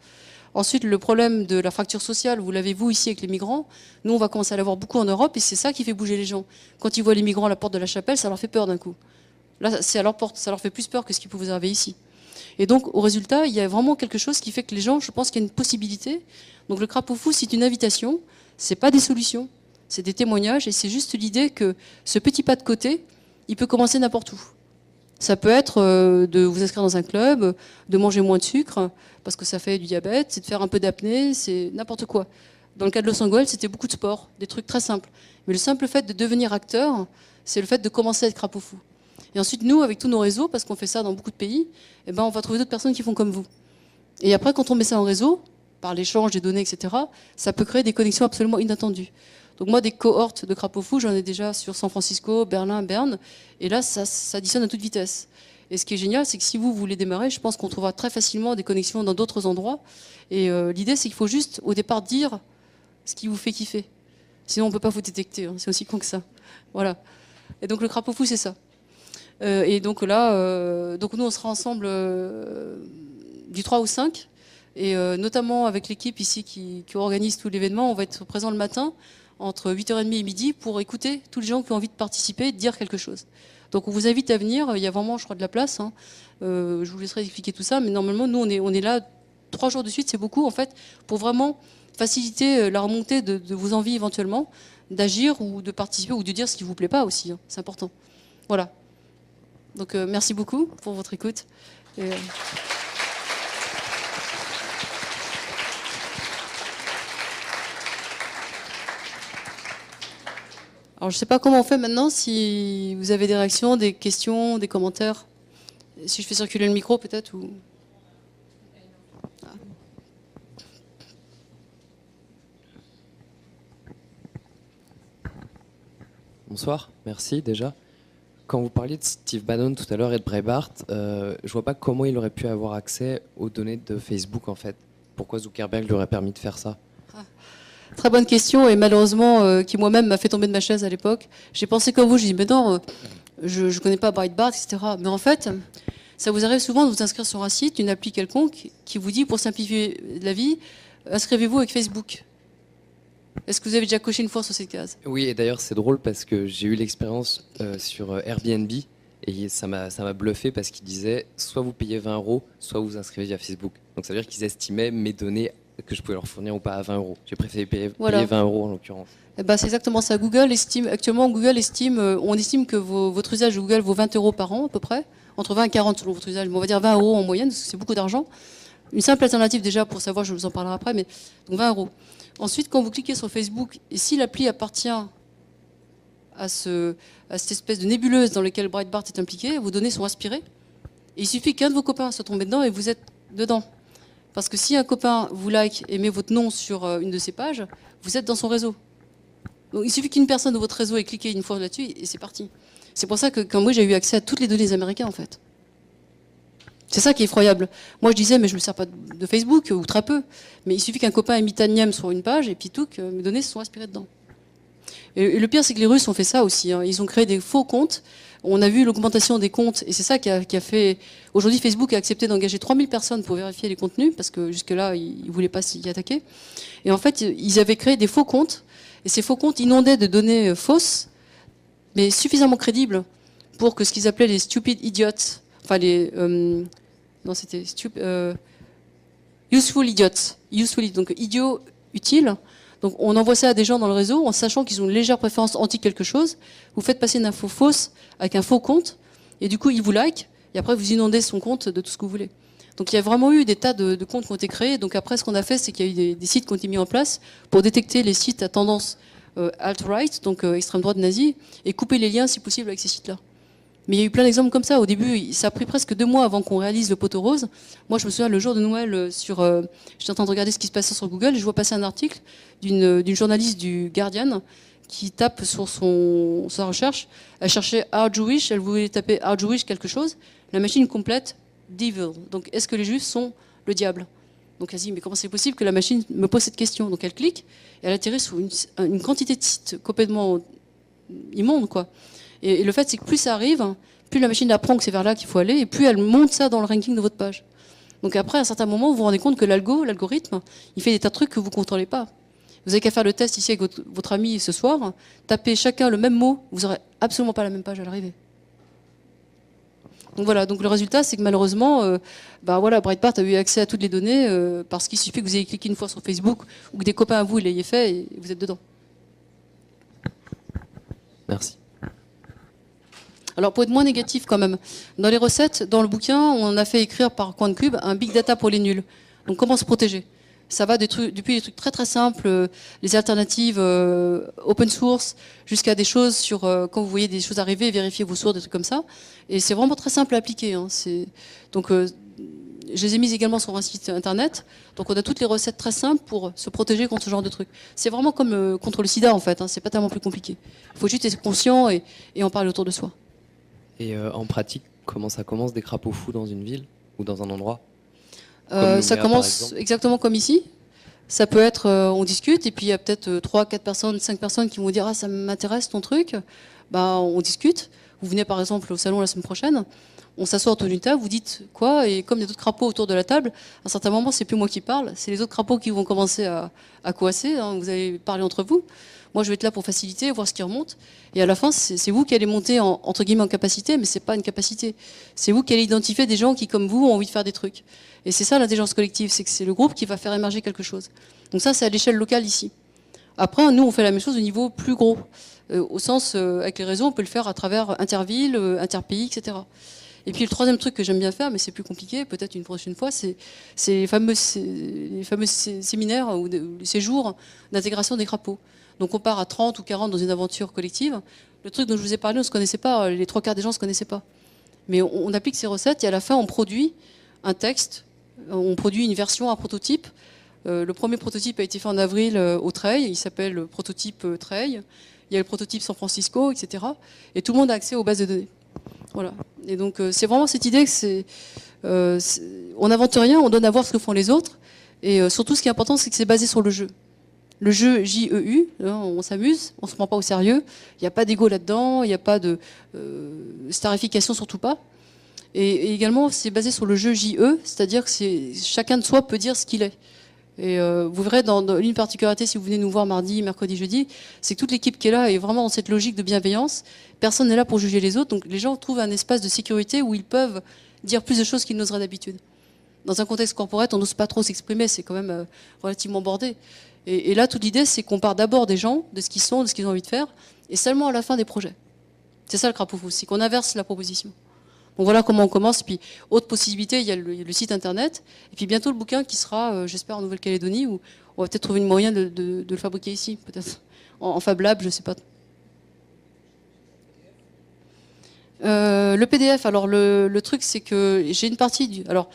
Ensuite, le problème de la fracture sociale, vous l'avez vous ici avec les migrants. Nous, on va commencer à l'avoir beaucoup en Europe et c'est ça qui fait bouger les gens. Quand ils voient les migrants à la porte de la chapelle, ça leur fait peur d'un coup. Là, c'est à leur porte, ça leur fait plus peur que ce qui peut vous arriver ici. Et donc, au résultat, il y a vraiment quelque chose qui fait que les gens, je pense qu'il y a une possibilité. Donc, le crapaud fou, c'est une invitation, c'est pas des solutions, c'est des témoignages et c'est juste l'idée que ce petit pas de côté, il peut commencer n'importe où. Ça peut être de vous inscrire dans un club, de manger moins de sucre, parce que ça fait du diabète, c'est de faire un peu d'apnée, c'est n'importe quoi. Dans le cas de Los Angeles, c'était beaucoup de sport, des trucs très simples. Mais le simple fait de devenir acteur, c'est le fait de commencer à être crapaud fou. Et ensuite, nous, avec tous nos réseaux, parce qu'on fait ça dans beaucoup de pays, eh ben, on va trouver d'autres personnes qui font comme vous. Et après, quand on met ça en réseau, par l'échange des données, etc., ça peut créer des connexions absolument inattendues. Donc moi, des cohortes de crapauds fous, j'en ai déjà sur San Francisco, Berlin, Berne, et là, ça additionne à toute vitesse. Et ce qui est génial, c'est que si vous voulez démarrer, je pense qu'on trouvera très facilement des connexions dans d'autres endroits. Et l'idée, c'est qu'il faut juste, au départ, dire ce qui vous fait kiffer. Sinon, on ne peut pas vous détecter. Hein. C'est aussi con que ça. Voilà. Et donc, le crapaud fou, c'est ça. Et donc là, donc nous, on sera ensemble du 3 au 5. Et notamment avec l'équipe ici qui organise tout l'événement, on va être présent le matin entre 8h30 et midi pour écouter tous les gens qui ont envie de participer, de dire quelque chose. Donc on vous invite à venir, il y a vraiment, je crois, de la place. Hein. Je vous laisserai expliquer tout ça, mais normalement, nous, on est là 3 jours de suite, c'est beaucoup, en fait, pour vraiment faciliter la remontée de vos envies éventuellement, d'agir ou de participer ou de dire ce qui ne vous plaît pas aussi. Hein. C'est important. Voilà. Donc merci beaucoup pour votre écoute. Et, alors, je ne sais pas comment on fait maintenant, si vous avez des réactions, des questions, des commentaires. Si je fais circuler le micro, peut-être ou... Bonsoir, merci déjà. Quand vous parliez de Steve Bannon tout à l'heure et de Breitbart, je vois pas comment il aurait pu avoir accès aux données de Facebook en fait. Pourquoi Zuckerberg lui aurait permis de faire ça? Très bonne question et malheureusement qui moi-même m'a fait tomber de ma chaise à l'époque. J'ai pensé comme vous, j'ai dit mais non, je connais pas Breitbart, etc. Mais en fait, ça vous arrive souvent de vous inscrire sur un site, une appli quelconque, qui vous dit pour simplifier la vie, inscrivez-vous avec Facebook. Est-ce que vous avez déjà coché une fois sur cette case? Oui, et d'ailleurs c'est drôle parce que j'ai eu l'expérience sur Airbnb et ça m'a bluffé parce qu'il disait soit vous payez 20 €, soit vous vous inscrivez via Facebook. Donc ça veut dire qu'ils estimaient mes données que je pouvais leur fournir ou pas à 20 euros. J'ai préféré payer Voilà. 20 euros en l'occurrence. Eh ben, c'est exactement ça. Actuellement, on estime que votre usage de Google vaut 20 euros par an à peu près, entre 20 et 40 selon votre usage. Mais on va dire 20 euros en moyenne, parce que c'est beaucoup d'argent. Une simple alternative déjà pour savoir, je vous en parlerai après, mais donc 20 euros. Ensuite, quand vous cliquez sur Facebook, et si l'appli appartient à cette espèce de nébuleuse dans laquelle Breitbart est impliqué, vos données sont aspirées. Et il suffit qu'un de vos copains soit tombé dedans et vous êtes dedans. Parce que si un copain vous like et met votre nom sur une de ses pages, vous êtes dans son réseau. Donc, il suffit qu'une personne de votre réseau ait cliqué une fois là-dessus et c'est parti. C'est pour ça que quand moi j'ai eu accès à toutes les données des Américains en fait. C'est ça qui est effroyable. Moi je disais mais je ne me sers pas de Facebook ou très peu. Mais il suffit qu'un copain ait mis Tanium sur une page et puis tout, que mes données se sont aspirées dedans. Et le pire c'est que les Russes ont fait ça aussi. Hein. Ils ont créé des faux comptes. On a vu l'augmentation des comptes et c'est ça qui a fait... Aujourd'hui Facebook a accepté d'engager 3000 personnes pour vérifier les contenus parce que jusque-là ils ne voulaient pas s'y attaquer. Et en fait ils avaient créé des faux comptes et ces faux comptes inondaient de données fausses mais suffisamment crédibles pour que ce qu'ils appelaient les stupid idiots, enfin les... non c'était useful idiots, donc idiots utiles. Donc on envoie ça à des gens dans le réseau en sachant qu'ils ont une légère préférence anti quelque chose. Vous faites passer une info fausse avec un faux compte et du coup ils vous like et après vous inondez son compte de tout ce que vous voulez. Donc il y a vraiment eu des tas de comptes qui ont été créés. Donc après ce qu'on a fait c'est qu'il y a eu des sites qui ont été mis en place pour détecter les sites à tendance alt-right, donc extrême droite nazie, et couper les liens si possible avec ces sites-là. Mais il y a eu plein d'exemples comme ça. Au début, ça a pris presque 2 mois avant qu'on réalise le poteau rose. Moi, je me souviens, le jour de Noël, j'étais en train de regarder ce qui se passait sur Google, et je vois passer un article d'une journaliste du Guardian qui tape sur sa recherche. Elle cherchait Are Jewish, elle voulait taper Are Jewish quelque chose. La machine complète Devil. Donc, est-ce que les Juifs sont le diable? Donc, elle se dit, mais comment c'est possible que la machine me pose cette question? Donc, elle clique, et elle atterrit sur une quantité de sites complètement immonde, quoi. Et le fait, c'est que plus ça arrive, plus la machine apprend que c'est vers là qu'il faut aller, et plus elle monte ça dans le ranking de votre page. Donc après, à un certain moment, vous vous rendez compte que l'algorithme, il fait des tas de trucs que vous ne contrôlez pas. Vous avez qu'à faire le test ici avec votre ami ce soir, tapez chacun le même mot, vous n'aurez absolument pas la même page à l'arrivée. Donc voilà, donc le résultat, c'est que malheureusement, Breitbart a eu accès à toutes les données parce qu'il suffit que vous ayez cliqué une fois sur Facebook ou que des copains à vous l'ayez fait et vous êtes dedans. Merci. Alors pour être moins négatif quand même, dans les recettes, dans le bouquin, on a fait écrire par Coin de Cube un big data pour les nuls. Donc comment se protéger? Ça va depuis des trucs très très simples, les alternatives open source, jusqu'à des choses sur quand vous voyez des choses arriver, vérifier vos sources, des trucs comme ça. Et c'est vraiment très simple à appliquer. Hein. Donc je les ai mises également sur un site internet. Donc on a toutes les recettes très simples pour se protéger contre ce genre de trucs. C'est vraiment comme contre le sida en fait. Hein. C'est pas tellement plus compliqué. Il faut juste être conscient et en parler autour de soi. Et en pratique, comment ça commence des crapauds fous dans une ville ou dans un endroit? Ça commence exactement comme ici. Ça peut être, on discute, et puis il y a peut-être 3, 4 personnes, 5 personnes qui vont dire « Ah, ça m'intéresse ton truc ». On discute. Vous venez par exemple au salon la semaine prochaine, on s'assoit autour d'une table, vous dites quoi, et comme il y a d'autres crapauds autour de la table, à un certain moment, c'est plus moi qui parle, c'est les autres crapauds qui vont commencer à coasser, hein, vous allez parler entre vous. Moi, je vais être là pour faciliter, voir ce qui remonte. Et à la fin, c'est vous qui allez monter entre guillemets en capacité, mais c'est pas une capacité. C'est vous qui allez identifier des gens qui, comme vous, ont envie de faire des trucs. Et c'est ça l'intelligence collective, c'est que c'est le groupe qui va faire émerger quelque chose. Donc ça, c'est à l'échelle locale ici. Après, nous, on fait la même chose au niveau plus gros. Au sens, avec les réseaux, on peut le faire à travers intervilles, interpays, etc. Et puis le troisième truc que j'aime bien faire, mais c'est plus compliqué, peut-être une prochaine fois, c'est les fameux séminaires ou les séjours d'intégration des crapauds. Donc on part à 30 ou 40 dans une aventure collective. Le truc dont je vous ai parlé, on ne se connaissait pas, les 3 quarts des gens ne se connaissaient pas. Mais on applique ces recettes et à la fin on produit un texte, on produit une version, un prototype. Le premier prototype a été fait en avril au Trail, il s'appelle le prototype Trail. Il y a le prototype San Francisco, etc. Et tout le monde a accès aux bases de données. Voilà. Et donc c'est vraiment cette idée que on n'invente rien, on donne à voir ce que font les autres. Et surtout ce qui est important, c'est que c'est basé sur le jeu. Le jeu JEU, on s'amuse, on ne se prend pas au sérieux, il n'y a pas d'ego là-dedans, il n'y a pas de starification, surtout pas. Et également, c'est basé sur le jeu JE, c'est-à-dire que chacun de soi peut dire ce qu'il est. Et vous verrez dans une particularité, si vous venez nous voir mardi, mercredi, jeudi, c'est que toute l'équipe qui est là est vraiment dans cette logique de bienveillance. Personne n'est là pour juger les autres, donc les gens trouvent un espace de sécurité où ils peuvent dire plus de choses qu'ils n'oseraient d'habitude. Dans un contexte corporate, on n'ose pas trop s'exprimer, c'est quand même relativement bordé. Et là, toute l'idée, c'est qu'on part d'abord des gens, de ce qu'ils sont, de ce qu'ils ont envie de faire, et seulement à la fin des projets. C'est ça le crapaud fou, c'est qu'on inverse la proposition. Donc voilà comment on commence. Puis autre possibilité, il y a le site internet, et puis bientôt le bouquin qui sera, j'espère, en Nouvelle-Calédonie, où on va peut-être trouver une moyen de le fabriquer ici, peut-être en Fab Lab, je ne sais pas. Le PDF, alors le truc, c'est que j'ai une partie du... Alors,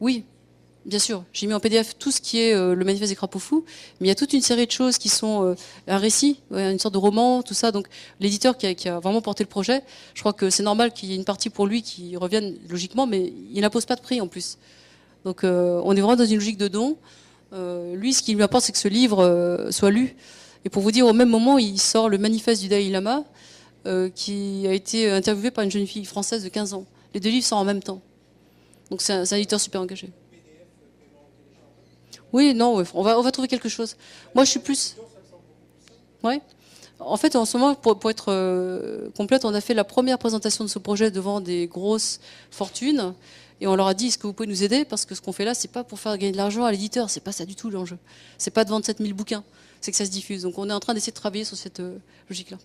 oui, bien sûr, j'ai mis en PDF tout ce qui est le manifeste des crapauds fous, mais il y a toute une série de choses qui sont un récit, une sorte de roman, tout ça. Donc l'éditeur qui a vraiment porté le projet, je crois que c'est normal qu'il y ait une partie pour lui qui revienne logiquement, mais il n'impose pas de prix en plus. Donc on est vraiment dans une logique de don. Lui, ce qui lui importe, c'est que ce livre soit lu. Et pour vous dire, au même moment, il sort le manifeste du Dalai Lama, qui a été interviewé par une jeune fille française de 15 ans. Les deux livres sortent en même temps. Donc c'est un éditeur super engagé. Oui, non, ouais, on va trouver quelque chose. Moi, je suis plus... Ouais. En fait, en ce moment, pour être complète, on a fait la première présentation de ce projet devant des grosses fortunes. Et on leur a dit, est-ce que vous pouvez nous aider? Parce que ce qu'on fait là, c'est pas pour faire gagner de l'argent à l'éditeur. C'est pas ça du tout l'enjeu. C'est pas de vendre 7000 bouquins. C'est que ça se diffuse. Donc on est en train d'essayer de travailler sur cette logique-là.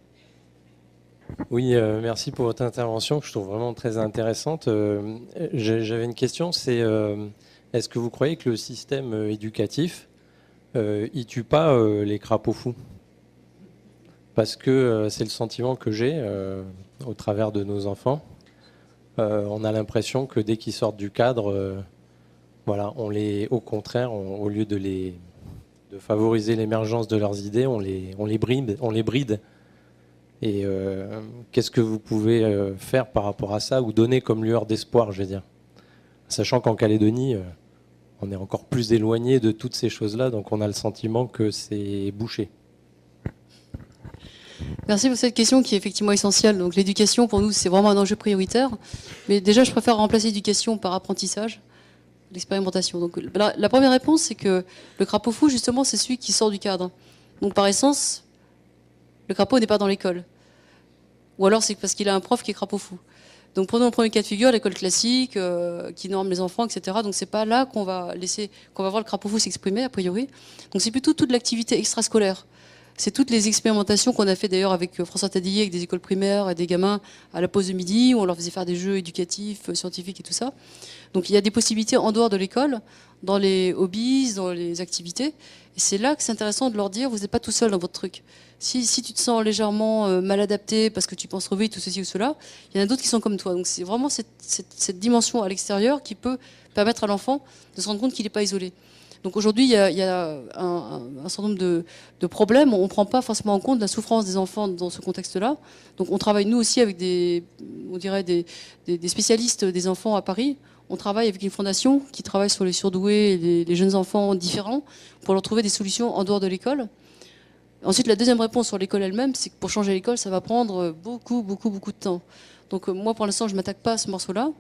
Oui, merci pour votre intervention, que je trouve vraiment très intéressante. J'avais une question, c'est est-ce que vous croyez que le système éducatif, il tue pas les crapauds fous? Parce que c'est le sentiment que j'ai au travers de nos enfants. On a l'impression que dès qu'ils sortent du cadre, voilà, au contraire, au lieu de favoriser l'émergence de leurs idées, on les bride. Et qu'est-ce que vous pouvez faire par rapport à ça, ou donner comme lueur d'espoir, je veux dire, sachant qu'en Calédonie, on est encore plus éloigné de toutes ces choses-là, donc on a le sentiment que c'est bouché. Merci pour cette question qui est effectivement essentielle. Donc l'éducation, pour nous, c'est vraiment un enjeu prioritaire. Mais déjà, je préfère remplacer l'éducation par apprentissage, l'expérimentation. Donc la première réponse, c'est que le crapaud fou, justement, c'est celui qui sort du cadre. Donc par essence, le crapaud n'est pas dans l'école. Ou alors c'est parce qu'il a un prof qui est crapaud fou. Donc prenons le premier cas de figure, l'école classique, qui norme les enfants, etc. Donc c'est pas là qu'on va voir le crapaud fou s'exprimer, a priori. Donc c'est plutôt toute l'activité extrascolaire. C'est toutes les expérimentations qu'on a fait d'ailleurs avec François Tadillier, avec des écoles primaires et des gamins à la pause de midi, où on leur faisait faire des jeux éducatifs, scientifiques et tout ça. Donc il y a des possibilités en dehors de l'école, dans les hobbies, dans les activités. Et c'est là que c'est intéressant de leur dire, vous n'êtes pas tout seul dans votre truc. Si tu te sens légèrement mal adapté parce que tu penses trop vite, tout ceci ou cela, il y en a d'autres qui sont comme toi. Donc c'est vraiment cette dimension à l'extérieur qui peut permettre à l'enfant de se rendre compte qu'il n'est pas isolé. Donc aujourd'hui, il y a un certain nombre de problèmes. On ne prend pas forcément en compte la souffrance des enfants dans ce contexte-là. Donc on travaille nous aussi avec des spécialistes des enfants à Paris. On travaille avec une fondation qui travaille sur les surdoués et les jeunes enfants différents pour leur trouver des solutions en dehors de l'école. Ensuite, la deuxième réponse sur l'école elle-même, c'est que pour changer l'école, ça va prendre beaucoup de temps. Donc moi, pour l'instant, je ne m'attaque pas à ce morceau-là.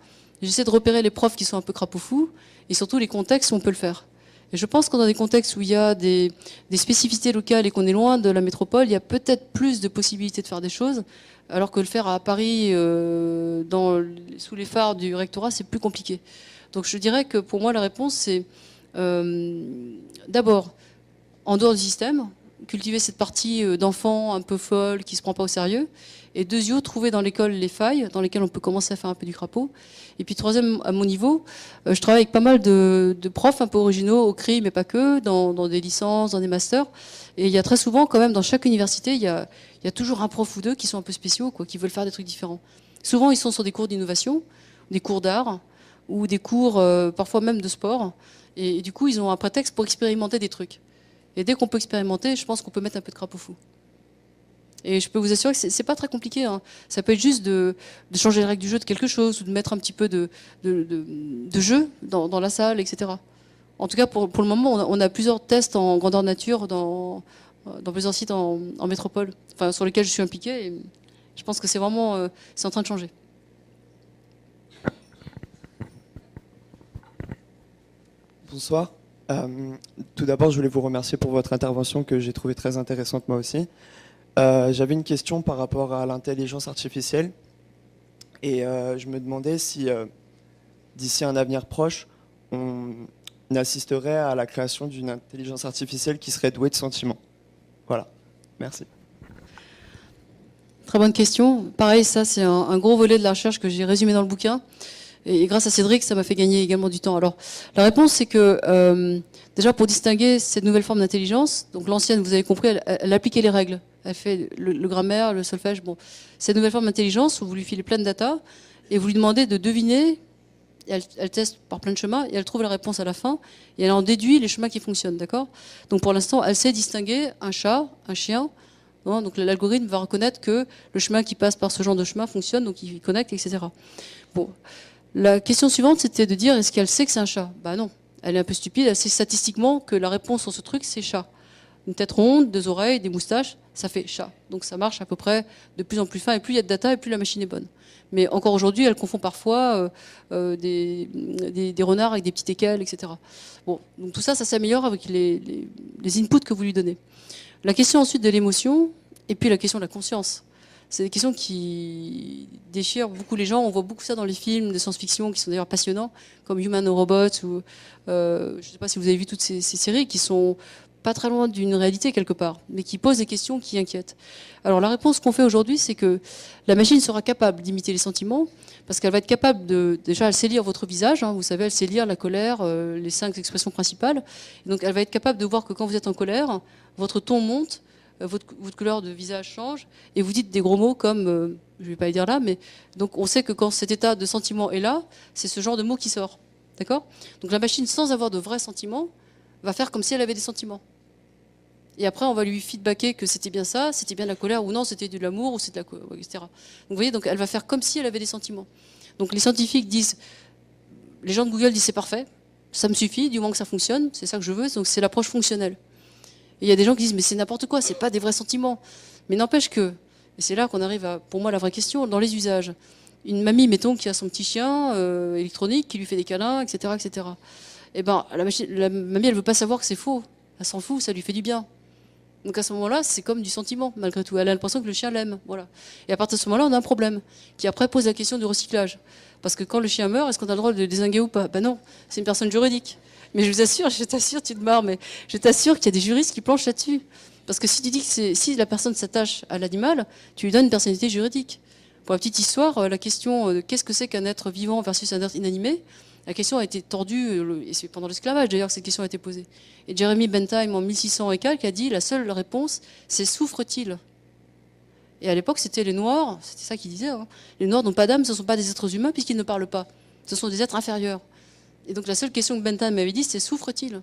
J'essaie de repérer les profs qui sont un peu crapauds fous et surtout les contextes où on peut le faire. Et je pense que dans des contextes où il y a des spécificités locales et qu'on est loin de la métropole, il y a peut-être plus de possibilités de faire des choses, alors que le faire à Paris, sous les phares du rectorat, c'est plus compliqué. Donc je dirais que pour moi, la réponse, c'est d'abord, en dehors du système, cultiver cette partie d'enfants un peu folle, qui ne se prend pas au sérieux. Et deuxièmement, trouver dans l'école les failles dans lesquelles on peut commencer à faire un peu du crapaud. Et puis troisième, à mon niveau, je travaille avec pas mal de profs un peu originaux au CRI, mais pas que, dans des licences, dans des masters. Et il y a très souvent, quand même, dans chaque université, il y a toujours un prof ou deux qui sont un peu spéciaux, quoi, qui veulent faire des trucs différents. Souvent, ils sont sur des cours d'innovation, des cours d'art, ou des cours parfois même de sport. Et du coup, ils ont un prétexte pour expérimenter des trucs. Et dès qu'on peut expérimenter, je pense qu'on peut mettre un peu de crapaud fou. Et je peux vous assurer que c'est pas très compliqué. Hein. Ça peut être juste de changer les règles du jeu de quelque chose, ou de mettre un petit peu de jeu dans la salle, etc. En tout cas, pour le moment, on a plusieurs tests en grandeur nature dans plusieurs sites en métropole, enfin, sur lesquels je suis impliquée. Et je pense que c'est vraiment c'est en train de changer. Bonsoir. Tout d'abord, je voulais vous remercier pour votre intervention que j'ai trouvée très intéressante moi aussi. J'avais une question par rapport à l'intelligence artificielle et je me demandais si d'ici un avenir proche, on assisterait à la création d'une intelligence artificielle qui serait douée de sentiments. Voilà, merci. Très bonne question. Pareil, ça c'est un gros volet de la recherche que j'ai résumé dans le bouquin. Et grâce à Cédric, ça m'a fait gagner également du temps. Alors, la réponse, c'est que déjà pour distinguer cette nouvelle forme d'intelligence, donc l'ancienne, vous avez compris, elle appliquait les règles. Elle fait le grammaire, le solfège. Bon, cette nouvelle forme d'intelligence, vous lui filez plein de data et vous lui demandez de deviner. Elle teste par plein de chemins et elle trouve la réponse à la fin et elle en déduit les chemins qui fonctionnent, d'accord? Donc pour l'instant, elle sait distinguer un chat, un chien. Non, donc l'algorithme va reconnaître que le chemin qui passe par ce genre de chemin fonctionne, donc il connecte, etc. Bon. La question suivante, c'était de dire, est-ce qu'elle sait que c'est un chat? Bah non, elle est un peu stupide, elle sait statistiquement que la réponse sur ce truc, c'est chat. Une tête ronde, 2 oreilles, des moustaches, ça fait chat. Donc ça marche à peu près de plus en plus fin, et plus il y a de data, et plus la machine est bonne. Mais encore aujourd'hui, elle confond parfois des renards avec des petits équelles, etc. Bon, donc tout ça, ça s'améliore avec les inputs que vous lui donnez. La question ensuite de l'émotion, et puis la question de la conscience. C'est des questions qui déchirent beaucoup les gens. On voit beaucoup ça dans les films de science-fiction qui sont d'ailleurs passionnants, comme Human Robots, ou je ne sais pas si vous avez vu toutes ces séries qui sont pas très loin d'une réalité quelque part, mais qui posent des questions qui inquiètent. Alors la réponse qu'on fait aujourd'hui, c'est que la machine sera capable d'imiter les sentiments, parce qu'elle va être capable de... Déjà, elle sait lire votre visage, hein, vous savez, elle sait lire la colère, les 5 expressions principales. Et donc elle va être capable de voir que quand vous êtes en colère, votre ton monte, votre couleur de visage change, et vous dites des gros mots comme, je ne vais pas les dire là, mais donc on sait que quand cet état de sentiment est là, c'est ce genre de mot qui sort. D'accord? Donc la machine, sans avoir de vrais sentiments, va faire comme si elle avait des sentiments. Et après, on va lui feedbacker que c'était bien ça, c'était bien de la colère, ou non, c'était de l'amour, ou c'est de la etc. Donc vous voyez, donc elle va faire comme si elle avait des sentiments. Donc les scientifiques disent, les gens de Google disent c'est parfait, ça me suffit, du moment que ça fonctionne, c'est ça que je veux, donc c'est l'approche fonctionnelle. Et il y a des gens qui disent mais c'est n'importe quoi, c'est pas des vrais sentiments. Mais n'empêche que, et c'est là qu'on arrive à, pour moi, la vraie question, dans les usages. Une mamie, mettons, qui a son petit chien électronique, qui lui fait des câlins, etc., etc. Et ben la mamie, elle veut pas savoir que c'est faux. Elle s'en fout, ça lui fait du bien. Donc à ce moment-là, c'est comme du sentiment, malgré tout. Elle a l'impression que le chien l'aime. Voilà. Et à partir de ce moment-là, on a un problème, qui après pose la question du recyclage. Parce que quand le chien meurt, est-ce qu'on a le droit de le dézinguer ou pas? Ben non, c'est une personne juridique. Mais je t'assure, tu te marres, mais je t'assure qu'il y a des juristes qui planchent là-dessus. Parce que si tu dis que si la personne s'attache à l'animal, tu lui donnes une personnalité juridique. Pour la petite histoire, la question qu'est-ce que c'est qu'un être vivant versus un être inanimé, la question a été tordue, et c'est pendant l'esclavage d'ailleurs que cette question a été posée. Et Jeremy Bentham, en 1600 et quelques, a dit la seule réponse, c'est souffre-t-il? Et à l'époque, c'était les Noirs, c'était ça qu'il disait, hein. Les Noirs n'ont pas d'âme, ce ne sont pas des êtres humains puisqu'ils ne parlent pas. Ce sont des êtres inférieurs. Et donc la seule question que Bentham m'avait dit, c'est souffre-t-il?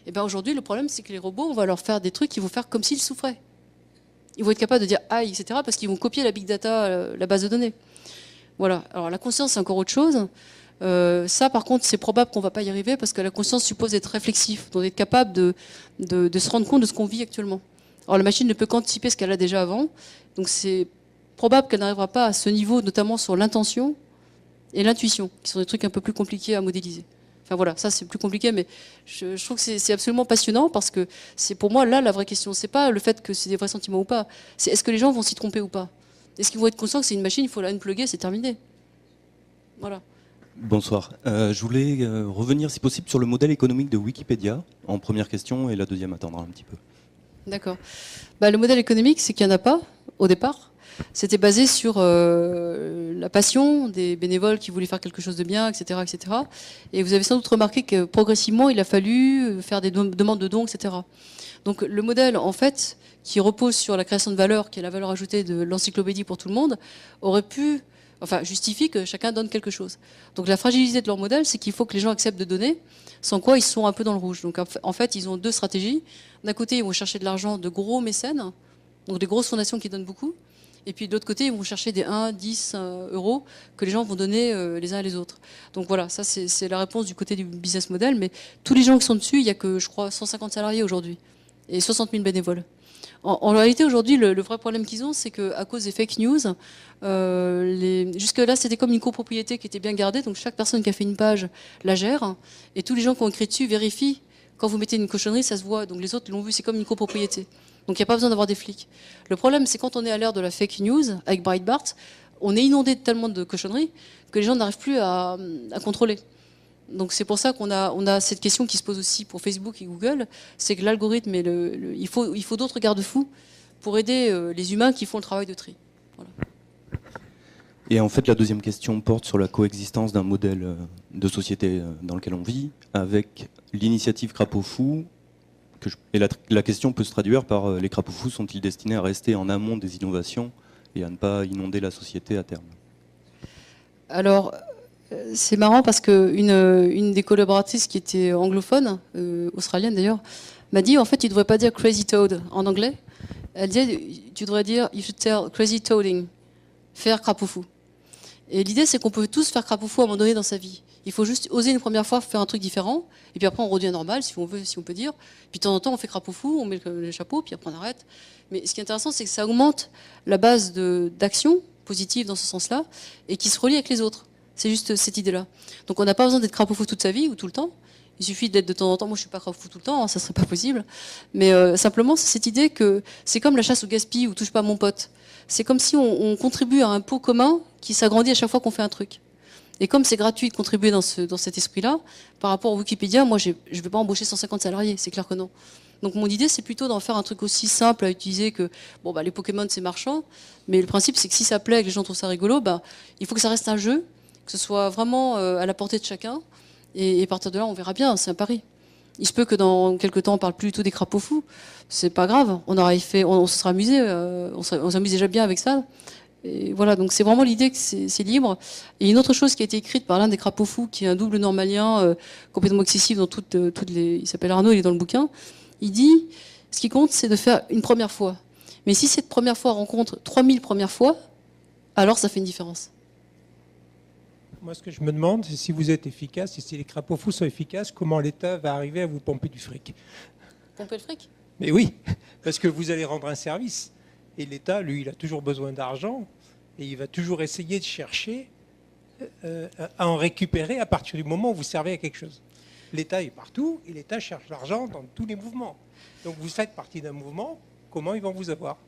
Et bien aujourd'hui, le problème, c'est que les robots, on va leur faire des trucs qui vont faire comme s'ils souffraient. Ils vont être capables de dire aïe, etc., parce qu'ils vont copier la big data, la base de données. Voilà. Alors la conscience, c'est encore autre chose. Ça, par contre, c'est probable qu'on ne va pas y arriver parce que la conscience suppose d'être réflexif, donc d'être capable de se rendre compte de ce qu'on vit actuellement. Alors la machine ne peut qu'anticiper ce qu'elle a déjà avant, donc c'est probable qu'elle n'arrivera pas à ce niveau, notamment sur l'intention et l'intuition, qui sont des trucs un peu plus compliqués à modéliser. Enfin voilà, ça c'est plus compliqué, mais je trouve que c'est absolument passionnant parce que c'est pour moi là la vraie question. C'est pas le fait que c'est des vrais sentiments ou pas, c'est est-ce que les gens vont s'y tromper ou pas? Est-ce qu'ils vont être conscients que c'est une machine, il faut la unplugger, c'est terminé. Voilà. Bonsoir. Je voulais revenir, si possible, sur le modèle économique de Wikipédia, en première question, et la deuxième attendra un petit peu. D'accord. Le modèle économique, c'est qu'il n'y en a pas, au départ. C'était basé sur la passion des bénévoles qui voulaient faire quelque chose de bien, etc., etc. Et vous avez sans doute remarqué que progressivement, il a fallu faire des demandes de dons, etc. Donc le modèle, en fait, qui repose sur la création de valeur, qui est la valeur ajoutée de l'encyclopédie pour tout le monde, aurait pu... justifie que chacun donne quelque chose. Donc la fragilité de leur modèle, c'est qu'il faut que les gens acceptent de donner, sans quoi ils sont un peu dans le rouge. Donc en fait, ils ont deux stratégies. D'un côté, ils vont chercher de l'argent de gros mécènes, donc des grosses fondations qui donnent beaucoup. Et puis de l'autre côté, ils vont chercher des 1, 10 euros que les gens vont donner les uns et les autres. Donc voilà, ça c'est la réponse du côté du business model. Mais tous les gens qui sont dessus, il n'y a que, je crois, 150 salariés aujourd'hui et 60 000 bénévoles. En réalité, aujourd'hui, le vrai problème qu'ils ont, c'est qu'à cause des fake news, jusque-là, c'était comme une copropriété qui était bien gardée. Donc chaque personne qui a fait une page la gère. Et tous les gens qui ont écrit dessus vérifient. Quand vous mettez une cochonnerie, ça se voit. Donc les autres l'ont vu, c'est comme une copropriété. Donc il n'y a pas besoin d'avoir des flics. Le problème, c'est quand on est à l'ère de la fake news, avec Breitbart, on est inondé de tellement de cochonneries que les gens n'arrivent plus à contrôler. Donc c'est pour ça qu'on a cette question qui se pose aussi pour Facebook et Google, c'est que l'algorithme, il faut d'autres garde-fous pour aider les humains qui font le travail de tri. Voilà. Et en fait, la deuxième question porte sur la coexistence d'un modèle de société dans lequel on vit avec l'initiative Crapaud Fou. Et la question peut se traduire par les crapauds fous sont-ils destinés à rester en amont des innovations et à ne pas inonder la société à terme? Alors, c'est marrant parce qu'une des collaboratrices qui était anglophone, australienne d'ailleurs, m'a dit en fait tu ne devrais pas dire crazy toad en anglais. Elle disait tu devrais dire you should tell crazy toading, faire crapaud fou. Et l'idée c'est qu'on peut tous faire crapaud fou à un moment donné dans sa vie. Il faut juste oser une première fois faire un truc différent, et puis après on redevient normal, si on peut dire. Puis de temps en temps on fait crapaud fou, on met le chapeau, puis après on arrête. Mais ce qui est intéressant, c'est que ça augmente la base d'action positive dans ce sens-là, et qui se relie avec les autres. C'est juste cette idée-là. Donc on n'a pas besoin d'être crapaud fou toute sa vie ou tout le temps. Il suffit d'être de temps en temps. Moi je suis pas crapaud fou tout le temps, hein, ça serait pas possible. Mais simplement c'est cette idée que c'est comme la chasse au gaspille ou touche pas à mon pote. C'est comme si on contribue à un pot commun qui s'agrandit à chaque fois qu'on fait un truc. Et comme c'est gratuit de contribuer dans cet esprit-là, par rapport au Wikipédia, moi, je ne vais pas embaucher 150 salariés, c'est clair que non. Donc mon idée, c'est plutôt d'en faire un truc aussi simple à utiliser que, les Pokémon, c'est marchand, mais le principe, c'est que si ça plaît, que les gens trouvent ça rigolo, il faut que ça reste un jeu, que ce soit vraiment à la portée de chacun, et à partir de là, on verra bien, c'est un pari. Il se peut que dans quelques temps, on parle plus du tout des crapauds fous, c'est pas grave, on se sera amusé, on s'amuse déjà bien avec ça. Et voilà, donc c'est vraiment l'idée que c'est libre. Et une autre chose qui a été écrite par l'un des crapauds fous, qui est un double normalien complètement excessif dans toutes les... Il s'appelle Arnaud, il est dans le bouquin. Il dit, ce qui compte, c'est de faire une première fois. Mais si cette première fois rencontre 3000 premières fois, alors ça fait une différence. Moi, ce que je me demande, c'est si vous êtes efficace, et si les crapauds fous sont efficaces, comment l'État va arriver à vous pomper du fric? Pomper le fric? Mais oui, parce que vous allez rendre un service. Et l'État, lui, il a toujours besoin d'argent et il va toujours essayer de chercher à en récupérer à partir du moment où vous servez à quelque chose. L'État est partout et l'État cherche l'argent dans tous les mouvements. Donc vous faites partie d'un mouvement, comment ils vont vous avoir?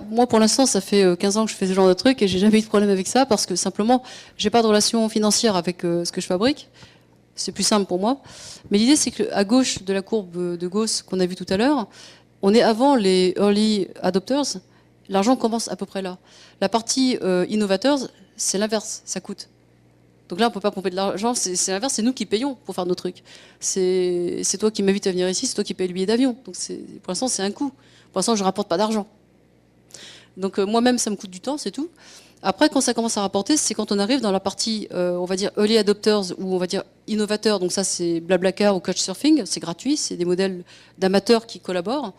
Moi, pour l'instant, ça fait 15 ans que je fais ce genre de truc et j'ai jamais eu de problème avec ça parce que simplement, j'ai pas de relation financière avec ce que je fabrique. C'est plus simple pour moi. Mais l'idée, c'est qu'à gauche de la courbe de Gauss qu'on a vue tout à l'heure, on est avant les early adopters. L'argent commence à peu près là. La partie innovators, c'est l'inverse, ça coûte. Donc là, on ne peut pas pomper de l'argent, c'est l'inverse, c'est nous qui payons pour faire nos trucs. C'est toi qui m'invites à venir ici, c'est toi qui payes le billet d'avion. Donc pour l'instant, c'est un coût. Pour l'instant, je ne rapporte pas d'argent. Donc moi-même, ça me coûte du temps, c'est tout. Après, quand ça commence à rapporter, c'est quand on arrive dans la partie, on va dire, early adopters, ou on va dire innovateurs. Donc ça, c'est Blablacar ou Couchsurfing, c'est gratuit, c'est des modèles d'amateurs qui collaborent.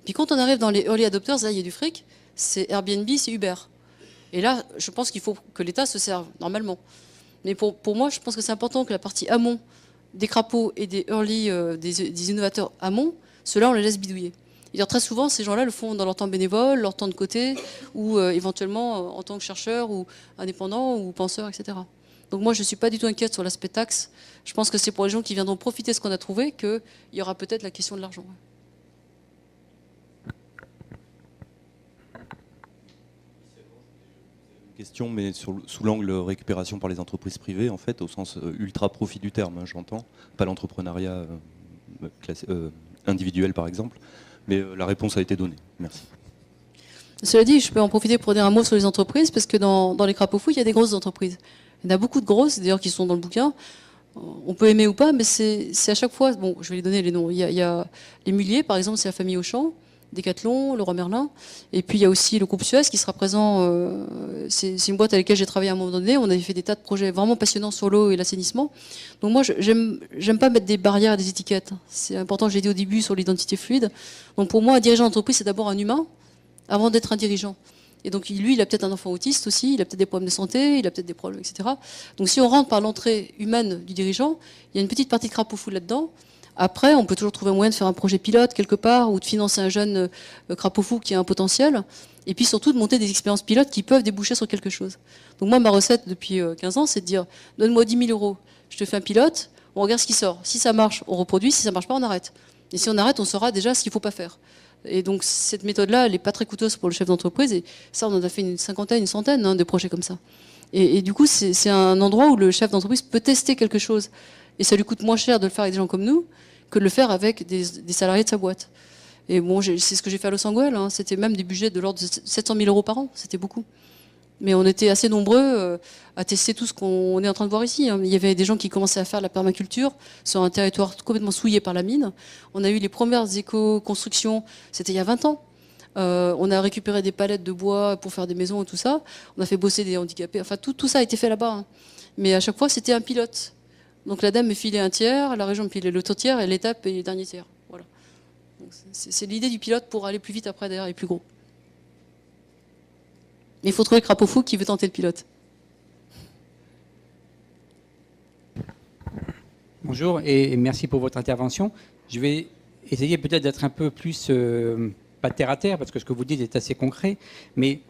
Puis quand on arrive dans les early adopters, là, il y a du fric, c'est Airbnb, c'est Uber. Et là, je pense qu'il faut que l'État se serve, normalement. Mais pour moi, je pense que c'est important que la partie amont des crapauds et des early, des innovateurs amont, ceux-là, on les laisse bidouiller. Et très souvent, ces gens-là le font dans leur temps bénévole, leur temps de côté, ou éventuellement en tant que chercheur, ou indépendant, ou penseur, etc. Donc moi, je ne suis pas du tout inquiète sur l'aspect taxe. Je pense que c'est pour les gens qui viendront profiter de ce qu'on a trouvé qu'il y aura peut-être la question de l'argent. Question, mais sous l'angle récupération par les entreprises privées, en fait, au sens ultra profit du terme, hein, j'entends, pas l'entrepreneuriat individuel, par exemple, mais la réponse a été donnée. Merci. Cela dit, je peux en profiter pour dire un mot sur les entreprises, parce que dans les crapauds fous, il y a des grosses entreprises. Il y en a beaucoup de grosses, d'ailleurs, qui sont dans le bouquin. On peut aimer ou pas, mais c'est à chaque fois... Bon, je vais les donner les noms. Il y a les Mulliers, par exemple, c'est la famille Auchan. Decathlon, Leroy Merlin, et puis il y a aussi le groupe Suez qui sera présent, c'est une boîte avec laquelle j'ai travaillé à un moment donné, on avait fait des tas de projets vraiment passionnants sur l'eau et l'assainissement. Donc moi j'aime pas mettre des barrières, des étiquettes, c'est important, j'ai dit au début sur l'identité fluide. Donc pour moi un dirigeant d'entreprise c'est d'abord un humain avant d'être un dirigeant. Et donc lui il a peut-être un enfant autiste aussi, il a peut-être des problèmes de santé, il a peut-être des problèmes, etc. Donc si on rentre par l'entrée humaine du dirigeant, il y a une petite partie de crapaud fou là-dedans. Après, on peut toujours trouver un moyen de faire un projet pilote quelque part ou de financer un jeune crapaud fou qui a un potentiel. Et puis surtout de monter des expériences pilotes qui peuvent déboucher sur quelque chose. Donc moi, ma recette depuis 15 ans, c'est de dire donne-moi 10 000 euros, je te fais un pilote, on regarde ce qui sort. Si ça marche, on reproduit. Si ça marche pas, on arrête. Et si on arrête, on saura déjà ce qu'il faut pas faire. Et donc cette méthode-là, elle n'est pas très coûteuse pour le chef d'entreprise. Et ça, on en a fait une cinquantaine, une centaine de projets comme ça. Et du coup, c'est un endroit où le chef d'entreprise peut tester quelque chose. Et ça lui coûte moins cher de le faire avec des gens comme nous que de le faire avec des salariés de sa boîte. Et bon, c'est ce que j'ai fait à Los Angeles, hein. C'était même des budgets de l'ordre de 700 000 euros par an, c'était beaucoup. Mais on était assez nombreux à tester tout ce qu'on est en train de voir ici, hein. Il y avait des gens qui commençaient à faire la permaculture sur un territoire complètement souillé par la mine. On a eu les premières éco-constructions, c'était il y a 20 ans. On a récupéré des palettes de bois pour faire des maisons et tout ça. On a fait bosser des handicapés. Enfin, tout ça a été fait là-bas, hein. Mais à chaque fois, c'était un pilote. Donc la dame me filait un tiers, la région me filait l'autre tiers et l'État payait le dernier tiers. Voilà. C'est l'idée du pilote pour aller plus vite après derrière et plus gros. Mais il faut trouver le crapaud fou qui veut tenter le pilote. Bonjour et merci pour votre intervention. Je vais essayer peut-être d'être un peu plus, pas terre à terre, parce que ce que vous dites est assez concret, mais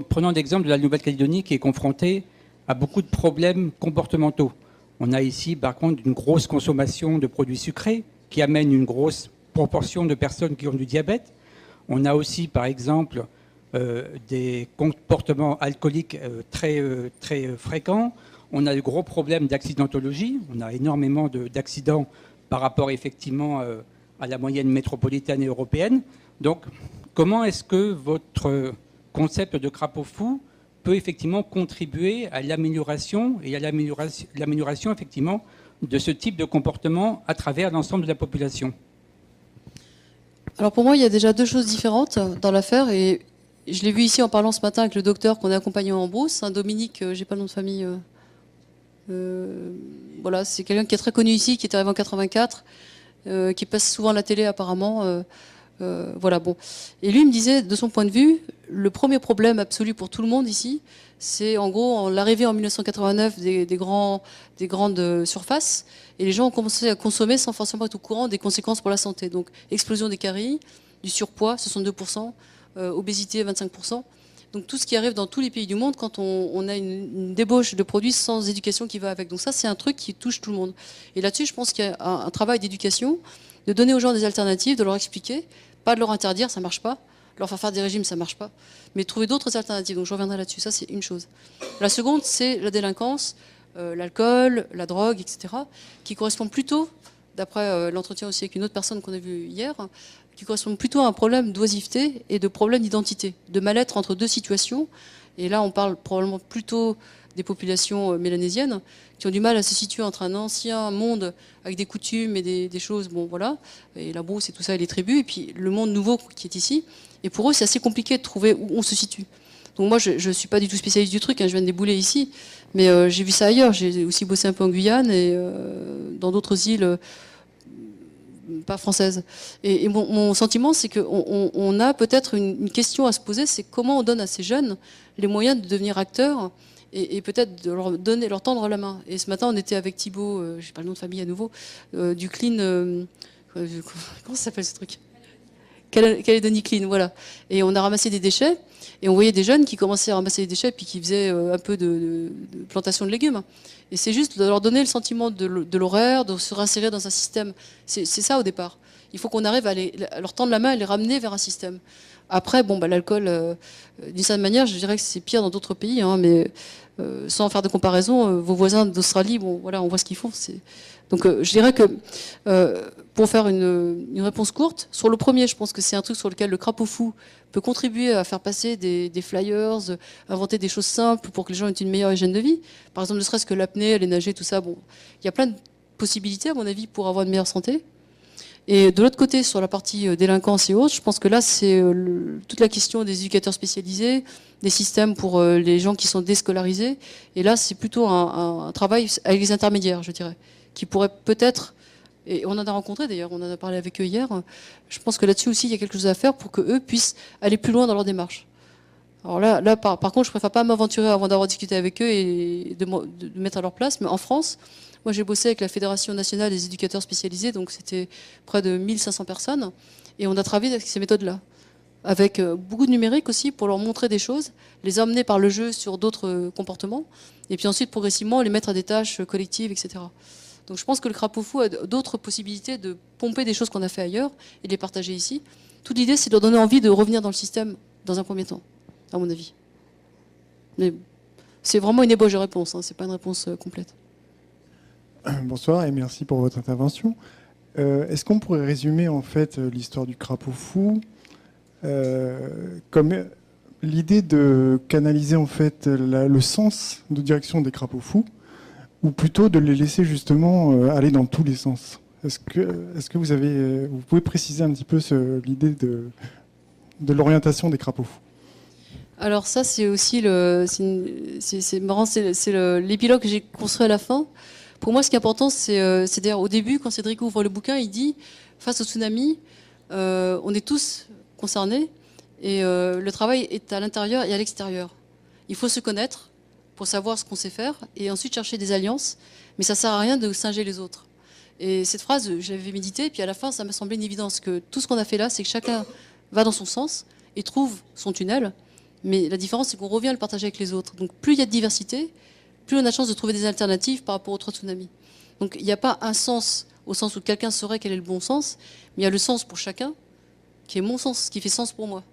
prenons l'exemple de la Nouvelle-Calédonie qui est confrontée à beaucoup de problèmes comportementaux. On a ici, par contre, une grosse consommation de produits sucrés qui amène une grosse proportion de personnes qui ont du diabète. On a aussi, par exemple, des comportements alcooliques très fréquents. On a de gros problèmes d'accidentologie. On a énormément d'accidents par rapport effectivement à la moyenne métropolitaine et européenne. Donc, comment est-ce que votre concept de crapaud fou peut effectivement contribuer à l'amélioration et à l'amélioration effectivement de ce type de comportement à travers l'ensemble de la population? Alors pour moi, il y a déjà deux choses différentes dans l'affaire et je l'ai vu ici en parlant ce matin avec le docteur qu'on a accompagné en brousse, hein, Dominique, j'ai pas le nom de famille. Voilà, c'est quelqu'un qui est très connu ici, qui est arrivé en 84, qui passe souvent à la télé apparemment. Voilà, bon. Et lui, il me disait, de son point de vue, le premier problème absolu pour tout le monde ici, c'est en gros l'arrivée en 1989 des grandes surfaces, et les gens ont commencé à consommer sans forcément être au courant des conséquences pour la santé. Donc, explosion des caries, du surpoids, 62%, obésité, 25%. Donc, tout ce qui arrive dans tous les pays du monde quand on a une débauche de produits sans éducation qui va avec. Donc ça, c'est un truc qui touche tout le monde. Et là-dessus, je pense qu'il y a un travail d'éducation, de donner aux gens des alternatives, de leur expliquer, pas de leur interdire, ça marche pas, leur faire des régimes, ça marche pas, mais trouver d'autres alternatives. Donc je reviendrai là-dessus, ça c'est une chose. La seconde, c'est la délinquance, l'alcool, la drogue, etc., qui correspond plutôt, d'après l'entretien aussi avec une autre personne qu'on a vue hier, qui correspond plutôt à un problème d'oisiveté et de problème d'identité, de mal-être entre deux situations. Et là, on parle probablement plutôt des populations mélanésiennes qui ont du mal à se situer entre un ancien monde avec des coutumes et des choses, bon voilà, et la brousse et tout ça, et les tribus, et puis le monde nouveau qui est ici. Et pour eux, c'est assez compliqué de trouver où on se situe. Donc moi, je ne suis pas du tout spécialiste du truc, hein, je viens de débouler ici, mais j'ai vu ça ailleurs. J'ai aussi bossé un peu en Guyane et dans d'autres îles pas françaises. Et mon sentiment, c'est qu'on a peut-être une question à se poser, c'est comment on donne à ces jeunes les moyens de devenir acteurs et peut-être de leur tendre la main. Et ce matin, on était avec Thibaut, je n'ai pas le nom de famille à nouveau, du Clean... comment ça s'appelle ce truc? Calédonie Clean, voilà. Et on a ramassé des déchets, et on voyait des jeunes qui commençaient à ramasser des déchets, puis qui faisaient un peu de plantation de légumes. Et c'est juste de leur donner le sentiment de l'horaire, de se réinsérer dans un système. C'est ça au départ. Il faut qu'on arrive à leur tendre la main et les ramener vers un système. Après, bon, bah, l'alcool, d'une certaine manière, je dirais que c'est pire dans d'autres pays, hein, mais sans faire de comparaison, vos voisins d'Australie, bon, voilà, on voit ce qu'ils font. Donc, je dirais que pour faire une réponse courte, sur le premier, je pense que c'est un truc sur lequel le crapaud fou peut contribuer à faire passer des flyers, inventer des choses simples pour que les gens aient une meilleure hygiène de vie. Par exemple, ne serait-ce que l'apnée, aller nager, tout ça. Bon, il y a plein de possibilités, à mon avis, pour avoir une meilleure santé. Et de l'autre côté, sur la partie délinquance et autres, je pense que là, c'est toute la question des éducateurs spécialisés, des systèmes pour les gens qui sont déscolarisés. Et là, c'est plutôt un travail avec les intermédiaires, je dirais, qui pourrait peut-être, et on en a rencontré d'ailleurs, on en a parlé avec eux hier, je pense que là-dessus aussi, il y a quelque chose à faire pour qu'eux puissent aller plus loin dans leur démarche. Alors là par contre, je préfère pas m'aventurer avant d'avoir discuté avec eux et de mettre à leur place, mais en France, moi, j'ai bossé avec la Fédération nationale des éducateurs spécialisés, donc c'était près de 1500 personnes, et on a travaillé avec ces méthodes-là, avec beaucoup de numérique aussi pour leur montrer des choses, les emmener par le jeu sur d'autres comportements, et puis ensuite progressivement les mettre à des tâches collectives, etc. Donc je pense que le crapaud fou a d'autres possibilités de pomper des choses qu'on a fait ailleurs et de les partager ici. Toute l'idée, c'est de leur donner envie de revenir dans le système dans un premier temps, à mon avis. Mais c'est vraiment une ébauche de réponse, hein, c'est pas une réponse complète. Bonsoir et merci pour votre intervention. Est-ce qu'on pourrait résumer en fait l'histoire du crapaud fou comme l'idée de canaliser en fait le sens de direction des crapauds fous, ou plutôt de les laisser justement aller dans tous les sens? Est-ce que vous pouvez préciser un petit peu l'idée de l'orientation des crapauds fous? Alors ça, c'est aussi c'est marrant, c'est l'épilogue que j'ai construit à la fin. Pour moi, ce qui est important, c'est d'ailleurs au début, quand Cédric ouvre le bouquin, il dit face au tsunami, on est tous concernés et le travail est à l'intérieur et à l'extérieur. Il faut se connaître pour savoir ce qu'on sait faire et ensuite chercher des alliances, mais ça sert à rien de singer les autres. Et cette phrase, je l'avais méditée, puis à la fin, ça m'a semblé une évidence que tout ce qu'on a fait là, c'est que chacun va dans son sens et trouve son tunnel. Mais la différence, c'est qu'on revient à le partager avec les autres. Donc plus il y a de diversité, plus on a de chance de trouver des alternatives par rapport aux 3 tsunamis. Donc il n'y a pas un sens au sens où quelqu'un saurait quel est le bon sens, mais il y a le sens pour chacun, qui est mon sens, ce qui fait sens pour moi.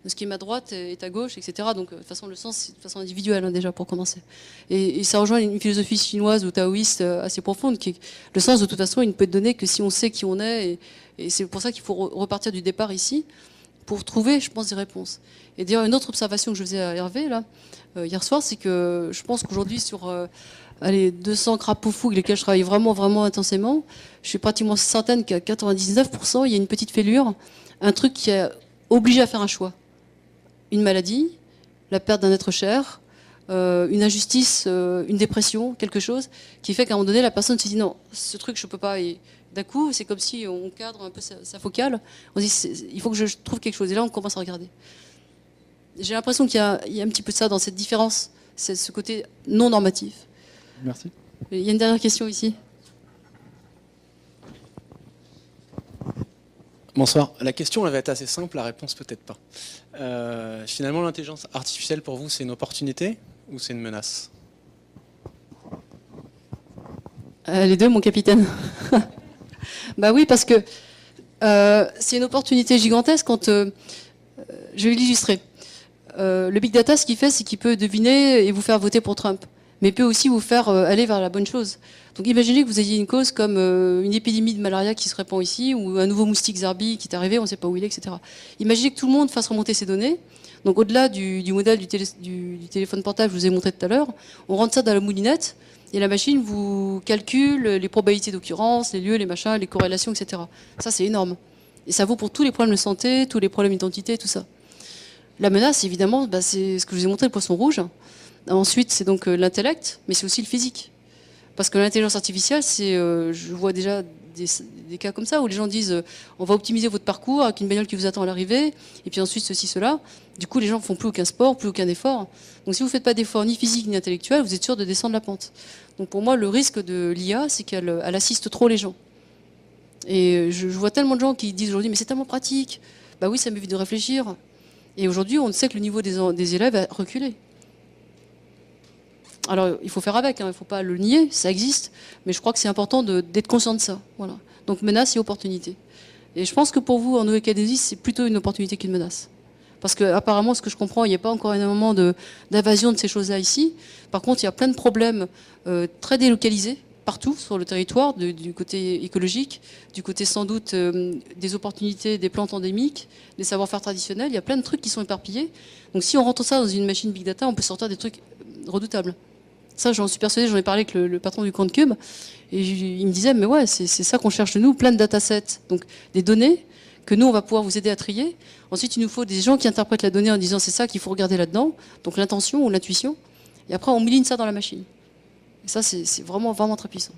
Ce qui est ma droite est à gauche, etc. Donc de toute façon, le sens, c'est de façon individuelle, hein, déjà, pour commencer. Et ça rejoint une philosophie chinoise ou taoïste assez profonde, qui est le sens, de toute façon, il ne peut être donné que si on sait qui on est. Et c'est pour ça qu'il faut repartir du départ ici, pour trouver, je pense, des réponses. Et d'ailleurs, une autre observation que je faisais à Hervé, là, hier soir, c'est que je pense qu'aujourd'hui, sur 200 crapauds fous avec lesquels je travaille vraiment, vraiment intensément, je suis pratiquement certaine qu'à 99%, il y a une petite fêlure, un truc qui a obligé à faire un choix. Une maladie, la perte d'un être cher, une injustice, une dépression, quelque chose, qui fait qu'à un moment donné, la personne se dit non, ce truc, je ne peux pas. Et d'un coup, c'est comme si on cadre un peu sa focale. On se dit, il faut que je trouve quelque chose. Et là, on commence à regarder. J'ai l'impression qu'il y a un petit peu de ça dans cette différence, c'est ce côté non normatif. Merci. Il y a une dernière question ici. Bonsoir. La question elle va être assez simple, la réponse peut-être pas. Finalement, l'intelligence artificielle pour vous, c'est une opportunité ou c'est une menace? Les deux, mon capitaine. Bah oui, parce que c'est une opportunité gigantesque quand... je vais l'illustrer. Le big data, ce qu'il fait, c'est qu'il peut deviner et vous faire voter pour Trump, mais peut aussi vous faire aller vers la bonne chose. Donc imaginez que vous ayez une cause comme une épidémie de malaria qui se répand ici, ou un nouveau moustique Zerbi qui est arrivé, on ne sait pas où il est, etc. Imaginez que tout le monde fasse remonter ces données. Donc au-delà du modèle du téléphone portable que je vous ai montré tout à l'heure, on rentre ça dans la moulinette, et la machine vous calcule les probabilités d'occurrence, les lieux, les machins, les corrélations, etc. Ça, c'est énorme. Et ça vaut pour tous les problèmes de santé, tous les problèmes d'identité, tout ça. La menace, évidemment, bah, c'est ce que je vous ai montré, le poisson rouge. Ensuite, c'est donc l'intellect, mais c'est aussi le physique. Parce que l'intelligence artificielle, je vois déjà des cas comme ça, où les gens disent on va optimiser votre parcours avec une bagnole qui vous attend à l'arrivée, et puis ensuite ceci, cela. Du coup, les gens ne font plus aucun sport, plus aucun effort. Donc si vous ne faites pas d'effort ni physique ni intellectuel, vous êtes sûr de descendre la pente. Donc pour moi, le risque de l'IA, c'est qu'elle assiste trop les gens. Et je vois tellement de gens qui disent aujourd'hui mais c'est tellement pratique. Bah oui, ça m'évite de réfléchir. Et aujourd'hui, on sait que le niveau des élèves a reculé. Alors, il faut faire avec, hein, il ne faut pas le nier, ça existe, mais je crois que c'est important d'être conscient de ça. Voilà. Donc, menace et opportunité. Et je pense que pour vous, en Nouvelle-Calédonie, c'est plutôt une opportunité qu'une menace. Parce qu'apparemment, ce que je comprends, il n'y a pas encore énormément d'invasion de ces choses-là ici. Par contre, il y a plein de problèmes très délocalisés, partout sur le territoire, du côté écologique, du côté sans doute des opportunités des plantes endémiques, des savoir-faire traditionnels. Il y a plein de trucs qui sont éparpillés. Donc si on rentre ça dans une machine Big Data, on peut sortir des trucs redoutables. Ça, j'en suis persuadée, j'en ai parlé avec le patron du QuantCube, et il me disait, mais ouais, c'est ça qu'on cherche de nous, plein de datasets, donc des données que nous, on va pouvoir vous aider à trier. Ensuite, il nous faut des gens qui interprètent la donnée en disant, c'est ça qu'il faut regarder là-dedans, donc l'intention ou l'intuition, et après, on mouline ça dans la machine. Et ça, c'est vraiment, vraiment très puissant.